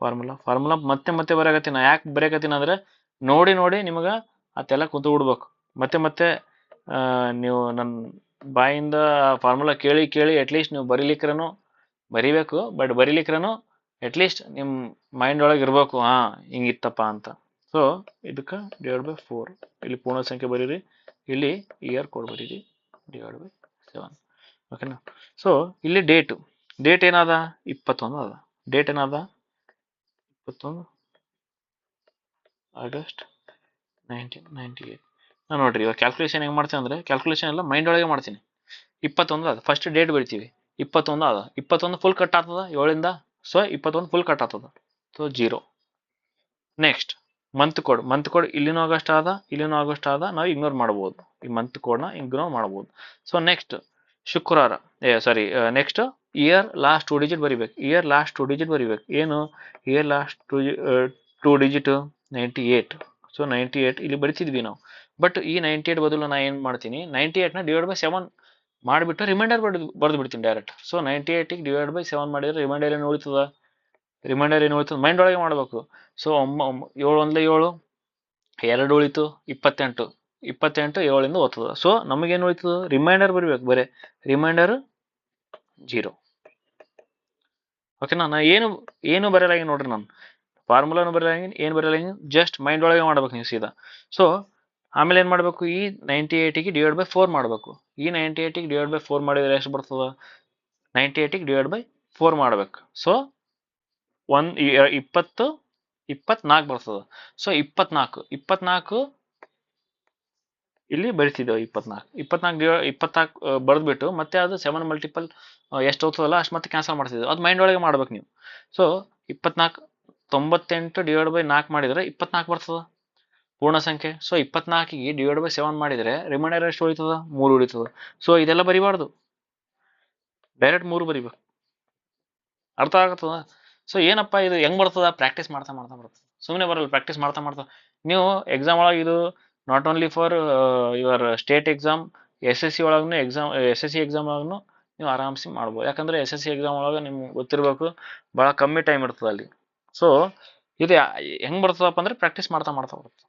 ಫಾರ್ಮುಲಾ ಮತ್ತೆ ಬರೆಯಕತ್ತೀನಿ. ಯಾಕೆ ಬರೆಯಕತ್ತೀನಿ ಅಂದ್ರೆ ನೋಡಿ ನಿಮಗೆ ಅದೆಲ್ಲ ಕುಂತು ಬಿಡ್ಬೇಕು. ಮತ್ತೆ ನೀವು ನನ್ನ ಬಾಯಿಂದ ಫಾರ್ಮುಲಾ ಕೇಳಿ ಅಟ್ಲೀಸ್ಟ್ ನೀವು ಬರಿಬೇಕು. ಬಟ್ ಬರೀಲಿಕ್ರನು ಅಟ್ಲೀಸ್ಟ್ ನಿಮ್ಮ ಮೈಂಡ್ ಒಳಗೆ ಇರಬೇಕು, ಹಿಂಗಿತ್ತಪ್ಪ ಅಂತ. ಸೊ ಇದಕ್ಕೆ /4. ಇಲ್ಲಿ ಪೂರ್ಣ ಸಂಖ್ಯೆ ಬರೀರಿ, ಇಲ್ಲಿ ಇಯರ್ ಕೋಡ್ ಬರೀರಿ /7. ಓಕೆನಾ? ಸೊ ಇಲ್ಲಿ ಡೇಟ್ ಏನದ? 21 ಅದ. ಡೇಟ್ ಏನದ? 21 ಆಗಸ್ಟ್ 1998. ನಾನು ನೋಡ್ರಿ ಇವಾಗ ಕ್ಯಾಲ್ಕುಲೇಷನ್ ಹೆಂಗೆ ಮಾಡ್ತೀನಿ ಅಂದರೆ ಕ್ಯಾಲ್ಕುಲೇಷನ್ ಎಲ್ಲ ಮೈಂಡ್ ಒಳಗೆ ಮಾಡ್ತೀನಿ. 21 ಅದ. ಫಸ್ಟ್ ಡೇಟ್ ಬರಿತೀವಿ, 21 ಅದ. 21 ಫುಲ್ ಕಟ್ ಆಗ್ತದ 7ಇಂದ. ಸೊ 21 ಫುಲ್ ಕಟ್ ಆಗ್ತದ. ಸೊ 0. ನೆಕ್ಸ್ಟ್ ಮಂತ್ ಕೋಡ್ ಇಲ್ಲಿನೂ ಆಗಸ್ಟ್ ಆದ, ಇಲ್ಲಿನೂ ಆಗಸ್ಟ್ ಆದ, ನಾವು ಇಗ್ನೋರ್ ಮಾಡ್ಬೋದು. ಈ ಮಂತ್ ಕೋಡ್ನ ಇಗ್ನೋರ್ ಮಾಡ್ಬೋದು. ಸೊ ನೆಕ್ಸ್ಟ್ ಶುಕ್ರವಾರ, ನೆಕ್ಸ್ಟ್ ಇಯರ್ ಲಾಸ್ಟ್ 2 ಡಿಜಿಟ್ ಬರಿಬೇಕು. ಇಯರ್ ಲಾಸ್ಟ್ 2 ಡಿಜಿಟ್ ಬರಿಬೇಕು. ಏನು ಇಯರ್ ಲಾಸ್ಟ್ 2 ಡಿಜಿಟ್ 98. ಸೊ 98 ಇಲ್ಲಿ ಬರಿತಿದ್ವಿ ನಾವು. ಬಟ್ ಈ 98 ಬದಲು ನಾ ಏನು ಮಾಡ್ತೀನಿ, 98ನ ಡಿವೈಡ್ ಬೈ 7 ಮಾಡಿಬಿಟ್ಟು ರಿಮೈಂಡರ್ ಬರೆದು ಬಿಡ್ತೀನಿ ಡೈರೆಕ್ಟ್. ಸೊ 98ಗೆ ಡಿವೈಡ್ ಬೈ 7 ಮಾಡಿದರೆ ರಿಮೈಂಡರ್ ಏನು ಉಳಿತದ? ಮೈಂಡ್ ಒಳಗೆ ಮಾಡಬೇಕು. ಸೊ 7 1 7, 2 ಉಳಿತು 28. 7ಇಂದ ಓದ್ತದ. ಸೊ ನಮಗೇನು ಉಳಿತದ? ರಿಮೈಂಡರ್ ಬರಿಬೇಕು. ಬರೀ ರಿಮೈಂಡರ್ 0. ಓಕೆನಾ? ನಾ ಏನು ಬರೆಯಲಾಗಿ ನೋಡ್ರಿ, ನಾನು ಫಾರ್ಮುಲಾನು ಬರೆಯಲಾಗಿ, ಏನು ಬರೆಯಲಾಗಿ, ಜಸ್ಟ್ ಮೈಂಡ್ ಒಳಗೆ ಮಾಡ್ಬೇಕು ನೀವು ಸೀದಾ. ಸೊ ಆಮೇಲೆ ಏನು ಮಾಡಬೇಕು? ಈ 98ಗೆ ಡಿವೈಡ್ ಬೈ 4 ಮಾಡಬೇಕು. ಈ 98ಗೆ ಡಿವೈಡ್ ಬೈ 4 ಮಾಡಿದರೆ ಎಷ್ಟು ಬರ್ತದ? 98ಗೆ ಡಿವೈಡ್ ಬೈ 4 ಮಾಡ್ಬೇಕು. ಸೊ 24 ಬರ್ತದ. ಸೊ 24 ಇಲ್ಲಿ ಬರಿತಿದ್ದೇವೆ. 24 ಬರೆದ್ಬಿಟ್ಟು ಮತ್ತೆ ಅದು 7 ಮಲ್ಟಿಪಲ್ ಎಷ್ಟು ಹೋಗ್ತದಲ್ಲ ಅಷ್ಟು ಮತ್ತೆ ಕ್ಯಾನ್ಸಲ್ ಮಾಡ್ತಿದ್ದೇವೆ. ಅದು ಮೈಂಡ್ ಒಳಗೆ ಮಾಡ್ಬೇಕು ನೀವು. ಸೊ 98 ಡಿವೈಡ್ ಬೈ 4 ಮಾಡಿದರೆ 24 ಬರ್ತದ ಪೂರ್ಣ ಸಂಖ್ಯೆ. ಸೊ 24ಗೆ ಡಿವೈಡ್ ಬೈ 7 ಮಾಡಿದರೆ ರಿಮೈಂಡರ್ ಎಷ್ಟು ಉಳಿತದ? 3 ಉಳಿತದ. ಸೊ ಇದೆಲ್ಲ ಬರಿಬಾರ್ದು, ಡೈರೆಕ್ಟ್ 3 ಬರಿಬೇಕು. ಅರ್ಥ ಆಗತ್ತದ? ಸೊ ಏನಪ್ಪ ಇದು ಹೆಂಗ್ ಬರ್ತದ? ಪ್ರಾಕ್ಟೀಸ್ ಮಾಡ್ತಾ ಬರ್ತದೆ. ಸುಮ್ಮನೆ ಬರಲ್ಲ, ಪ್ರಾಕ್ಟೀಸ್ ಮಾಡ್ತಾ ನೀವು ಎಕ್ಸಾಮ್ ಒಳಗೆ ಇದು not only for your state exam, SSC ಒಳಗೂ SSC ಎಕ್ಸಾಮ್ ಒಳಗೂ ನೀವು ಆರಾಮ್ಸಿ ಮಾಡ್ಬೋದು. ಯಾಕಂದ್ರೆ SSC ಎಕ್ಸಾಮ್ ಒಳಗೆ ನಿಮ್ಗೆ ಗೊತ್ತಿರಬೇಕು, ಭಾಳ ಕಮ್ಮಿ ಟೈಮ್ ಇರ್ತದೆ ಅಲ್ಲಿ. ಸೊ ಇದು ಹೆಂಗ್ ಬರ್ತದಪ್ಪ ಅಂದ್ರೆ ಪ್ರಾಕ್ಟೀಸ್ ಮಾಡ್ತಾ ಬರುತ್ತೆ.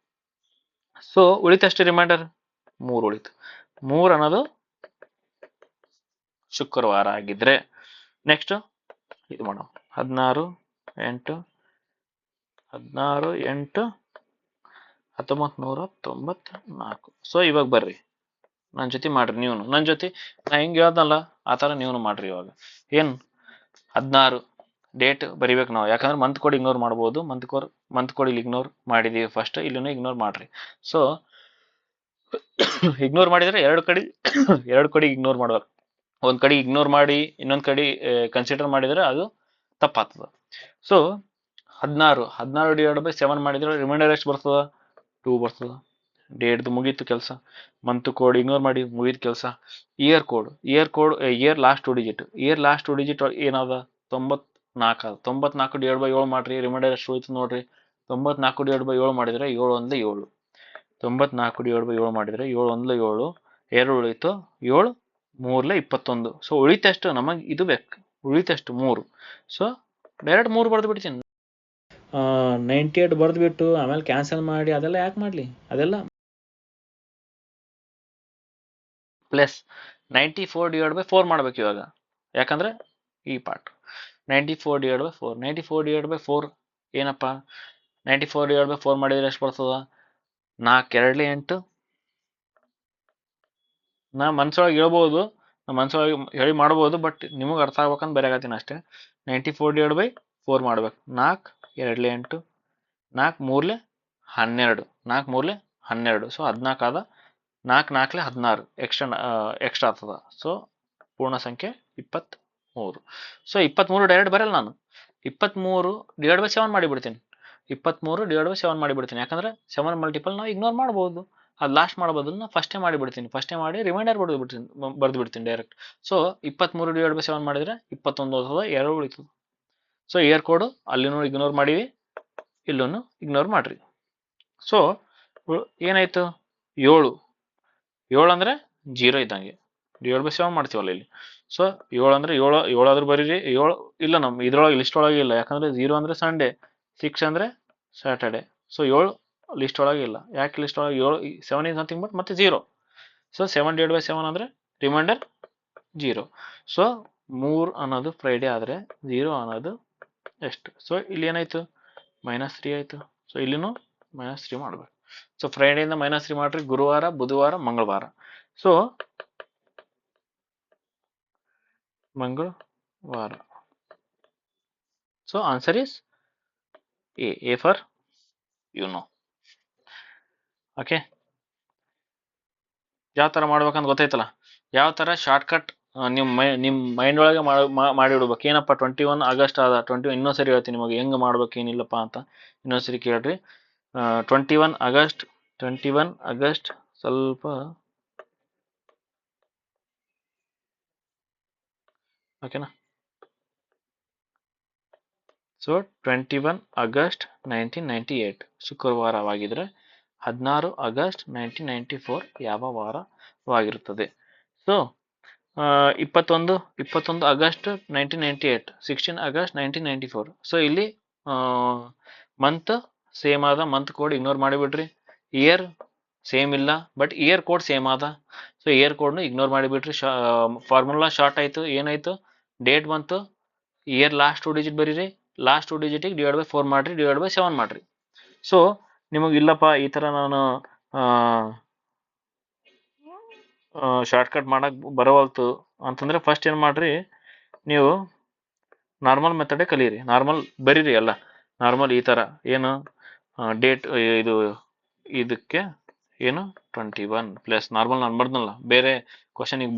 ಸೊ ಉಳಿತಷ್ಟು ರಿಮೈಂಡರ್ 3 ಉಳಿತು. 3 ಅನ್ನೋದು ಶುಕ್ರವಾರ ಆಗಿದ್ರೆ ನೆಕ್ಸ್ಟ್ ಇದು ಮಾಡೋಣ. 16 8 1994. ಸೊ ಇವಾಗ ಬರ್ರಿ ನನ್ನ ಜೊತೆ ಮಾಡ್ರಿ. ನೀವು ನನ್ನ ಜೊತೆ ನಾ ಹಿಂಗೆ ಹೇಳ್ದಲ್ಲ ಆ ಥರ ನೀವು ಮಾಡ್ರಿ. ಇವಾಗ ಏನು 16 ಡೇಟ್ ಬರಿಬೇಕು ನಾವು, ಯಾಕಂದ್ರೆ ಮಂತ್ ಕೋಡ್ ಇಗ್ನೋರ್ ಮಾಡ್ಬೋದು. ಮಂತ್ ಕೋಡ್ ಇಲ್ಲಿ ಇಗ್ನೋರ್ ಮಾಡಿದೀವಿ ಫಸ್ಟ್, ಇಲ್ಲೂ ಇಗ್ನೋರ್ ಮಾಡ್ರಿ. ಸೊ ಇಗ್ನೋರ್ ಮಾಡಿದರೆ ಎರಡು ಕಡೆ ಇಗ್ನೋರ್ ಮಾಡ್ಬೇಕು. ಒಂದು ಕಡೆ ಇಗ್ನೋರ್ ಮಾಡಿ ಇನ್ನೊಂದು ಕಡೆ ಕನ್ಸಿಡರ್ ಮಾಡಿದರೆ ಅದು ತಪ್ಪಾಗ್ತದ. ಸೊ 16 ಡಿವೈಡ್ ಬೈ 7 ಮಾಡಿದ್ರೆ ರಿಮೈಂಡರ್ ಎಷ್ಟು ಬರ್ತದ? 2 ಬರ್ತದ. ಡೇಟ್ದು ಮುಗೀತು ಕೆಲಸ. ಮಂತ್ ಕೋಡ್ ಇಗ್ನೋರ್ ಮಾಡಿ ಮುಗೀತು ಕೆಲಸ. Year last 2 digit. ಏನಾದ? 94 ಅದ. 94 ಡಿವೈಡ್ ಬೈ 7 ಮಾಡ್ರಿ, ರಿಮೈಂಡರ್ ಎಷ್ಟು ಉಳಿತು ನೋಡ್ರಿ. 94 ಡಿವೈಡ್ ಬೈ 7 ಮಾಡಿದ್ರೆ 7 1 7. 94 ಡಿವೈಡ್ ಬೈ 7 ಮಾಡಿದ್ರೆ 7 1 7, 2 ಉಳಿತು 7 3 21. ಸೊ ಉಳಿತಷ್ಟು ನಮಗೆ ಇದು ಬೇಕು, ಉಳಿತಷ್ಟು 3. ಸೊ ಡೈರೆಕ್ಟ್ 3 ಬರೆದು ಬಿಡ್ತೀನಿ. 98 ಬರೆದ್ಬಿಟ್ಟು ಆಮೇಲೆ ಕ್ಯಾನ್ಸಲ್ ಮಾಡಿ ಅದೆಲ್ಲ ಯಾಕೆ ಮಾಡಲಿ? ಅದೆಲ್ಲ ಪ್ಲಸ್ 94 ಡಿವೈಡ್ ಬೈ 4 ಮಾಡ್ಬೇಕು ಇವಾಗ, ಯಾಕಂದ್ರೆ ಈ part 94 divide by 4. 94 divide by 4 ಏನಪ್ಪ? 94 ಡಿವೈಡ್ ಬೈ 4 ಮಾಡಿದ್ರೆ ಎಷ್ಟು ಬರ್ತದ? 4 2 8. ನಾ ಮನ್ಸೊಳಗೆ ಹೇಳ್ಬೋದು, ಹೇಳಿ ಮಾಡ್ಬೋದು, ಬಟ್ ನಿಮಗೆ ಅರ್ಥ ಆಗ್ಬೇಕಂತ ಬರೆಯಾಗತ್ತೀನಿ ಅಷ್ಟೇ. 94 ಡಿವೈಡ್ ಬೈ 4 ಮಾಡ್ಬೇಕು. 4 2 8, 4 3 12, 4 3 12. ಸೊ 14 ಆದ. 4 4 16 ಎಕ್ಸ್ಟ್ರಾ ಆಗ್ತದ. ಸೊ ಪೂರ್ಣ ಸಂಖ್ಯೆ 23. ಸೊ 23 ಡೈರೆಕ್ಟ್ ಬರಲ್ಲ ನಾನು, 23 ಡಿವೈಡ್ ಬೈ 7 ಮಾಡಿಬಿಡ್ತೀನಿ. 23 ಡಿವೈಡ್ ಬೈ 7 ಮಾಡಿಬಿಡ್ತೀನಿ, ಯಾಕಂದ್ರೆ 7 ಮಲ್ಟಿಪಲ್ ನಾವು ಇಗ್ನೋರ್ ಮಾಡ್ಬೋದು. ಅದು ಲಾಸ್ಟ್ ಮಾಡೋದು ನಾನು ಫಸ್ಟೇ ಮಾಡಿಬಿಡ್ತೀನಿ. ಫಸ್ಟೇ ಮಾಡಿ ರಿಮೈಂಡರ್ ಬರೆದು ಬಿಡ್ತೀನಿ ಡೈರೆಕ್ಟ್. ಸೊ 23 ಡಿವೈಡ್ ಬೈ 7 ಮಾಡಿದರೆ 21 ಹೋಗ್ತದೆ, 2 ಉಳಿತದೆ. ಸೊ ಇಯರ್ ಕೋಡು ಅಲ್ಲಿನೂ ಇಗ್ನೋರ್ ಮಾಡೀವಿ, ಇಲ್ಲೂ ಇಗ್ನೋರ್ ಮಾಡ್ರಿ. ಸೊ ಏನಾಯ್ತು? 7 ಅಂದರೆ 0 ಇದ್ದಂಗೆ. ಡಿವೈಡ್ ಬೈ 7 ಮಾಡ್ತೀವಲ್ಲ ಇಲ್ಲಿ. ಸೊ 7 ಅಂದರೆ 7 ಆದ್ರೂ ಬರೀರಿ. 7 ಇಲ್ಲ, ನಮ್ಮ ಇದ್ರೊಳಗೆ ಲಿಸ್ಟ್ ಒಳಗೆ ಇಲ್ಲ, ಯಾಕಂದ್ರೆ 0 ಅಂದರೆ ಸಂಡೇ, 6 ಅಂದರೆ ಸ್ಯಾಟರ್ಡೆ. ಸೊ 7 ಲಿಸ್ಟ್ ಒಳಗೆ ಇಲ್ಲ. ಯಾಕೆ ಲಿಸ್ಟ್ ಒಳಗೆ? 7 is nothing but ಮತ್ತೆ 0. ಸೊ 7 ಡಿವೈಡ್ ಬೈ 7 ಅಂದರೆ ರಿಮೈಂಡರ್ 0. ಸೊ 3 ಅನ್ನೋದು ಫ್ರೈಡೇ ಆದರೆ 0 ಅನ್ನೋದು ಎಷ್ಟು? ಸೊ ಇಲ್ಲಿ ಏನಾಯ್ತು? -3 ಆಯ್ತು. ಸೊ ಇಲ್ಲಿನೂ -3 ಮಾಡ್ಬೇಕು. ಸೊ ಫ್ರೈಡೆಯಿಂದ -3 ಮಾಡ್ರಿ. ಗುರುವಾರ, ಬುಧವಾರ, ಮಂಗಳವಾರ. ಸೊ ಮಂಗಳವಾರ. So answer is A for okay. ಯಾವ ಥರ ಮಾಡ್ಬೇಕಂತ ಗೊತ್ತಾಯ್ತಲ್ಲ? ಯಾವ ಥರ ಶಾರ್ಟ್ಕಟ್ ನಿಮ್ಮ ಮೈಂಡ್ ಒಳಗೆ ಮಾಡಿಡ್ಬೇಕು. ಏನಪ್ಪ 21 ಆಗಸ್ಟ್ ಆದ, 21 ಇನ್ನೊಂದ್ಸರಿ ಹೇಳ್ತೀನಿ ನಿಮಗೆ ಹೆಂಗೆ ಮಾಡ್ಬೇಕು ಏನಿಲ್ಲಪ್ಪ ಅಂತ ಇನ್ನೊಂದ್ಸರಿ ಕೇಳ್ರಿ. 21 ಆಗಸ್ಟ್ 21 ಆಗಸ್ಟ್ ಸ್ವಲ್ಪ ಓಕೆನಾ. ಸೊ 21 ಆಗಸ್ಟ್ 1998 ಶುಕ್ರವಾರವಾಗಿದ್ದರೆ 16 ಆಗಸ್ಟ್ 1994 ಯಾವ ವಾರವಾಗಿರುತ್ತದೆ. So 21 August 1998 16 August 1994. ಸೊ ಇಲ್ಲಿ ಮಂತ್ ಸೇಮ್ ಆದ, ಮಂತ್ ಕೋಡ್ ಇಗ್ನೋರ್ ಮಾಡಿಬಿಡ್ರಿ. ಇಯರ್ ಸೇಮ್ ಇಲ್ಲ, ಬಟ್ ಇಯರ್ ಕೋಡ್ ಸೇಮ್ ಆದ. ಸೊ ಇಯರ್ ಕೋಡ್ನು ಇಗ್ನೋರ್ ಮಾಡಿಬಿಟ್ರಿ. ಫಾರ್ಮುಲಾ ಶಾರ್ಟ್ ಆಯ್ತು. ಏನಾಯ್ತು, ಡೇಟ್ ಬಂತು, ಇಯರ್ ಲಾಸ್ಟ್ 2 ಡಿಜಿಟ್ ಬರೀರಿ, ಲಾಸ್ಟ್ 2 ಡಿಜಿಟಿಗೆ ಡಿವೈಡ್ ಬೈ 4 ಮಾಡ್ರಿ, ಡಿವೈಡ್ ಬೈ 7 ಮಾಡ್ರಿ. ಸೊ ನಿಮಗೆ ಇಲ್ಲಪ್ಪ ಈ ಥರ ನಾನು ಶಾರ್ಟ್ಕಟ್ ಮಾಡಕ್ ಬರವಲ್ತು ಅಂತಂದ್ರೆ ಫಸ್ಟ್ ಏನು ಮಾಡ್ರಿ, ನೀವು ನಾರ್ಮಲ್ ಮೆಥಡೇ ಕಲೀರಿ. ನಾರ್ಮಲ್ ಬರೀರಿ ಎಲ್ಲ. ನಾರ್ಮಲ್ ಈ ಥರ ಏನು ಡೇಟ್ ಇದು ಇದಕ್ಕೆ ಏನು 21 ಪ್ಲಸ್ ನಾರ್ಮಲ್ ನಾನು ಬರ್ದಲ್ಲ, ಬೇರೆ ಕ್ವಶನ್ ಈಗ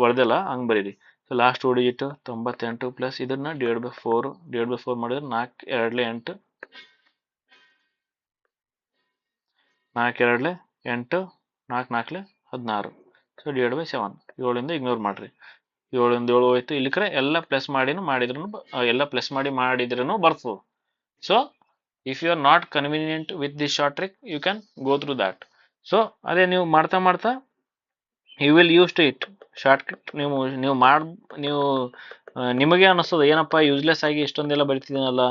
ಬರ್ದಲ್ಲ ಹಂಗೆ ಬರೀರಿ. ಸೊ ಲಾಸ್ಟ್ 2 ಡಿಜಿಟ್ 98 ಪ್ಲಸ್ ಇದನ್ನ ಡಿವೈಡ್ ಬೈ 4 ಮಾಡಿದ್ರೆ 4 2 8 4 2 8 4 4 16. So divide by 7. 7ಇಂದ ಇಗ್ನೋರ್ ಮಾಡ್ರಿ. 7ಇಂದ 7 ಹೋಯ್ತು. ಇಲ್ಲಿ ಕಡೆ ಎಲ್ಲ ಪ್ಲಸ್ ಮಾಡಿದ್ರೂ ಬರ್ತದೆ. So if you are not convenient with this short trick, you can go through that. So ಅದೇ ನೀವು ಮಾಡ್ತಾ you will use to it. Shortcut ನೀವು ನಿಮಗೆ ಅನಿಸ್ತದೆ ಏನಪ್ಪ ಯೂಸ್ಲೆಸ್ ಆಗಿ ಇಷ್ಟೊಂದೆಲ್ಲ ಬರಿತಿದ್ದೀನಲ್ಲ,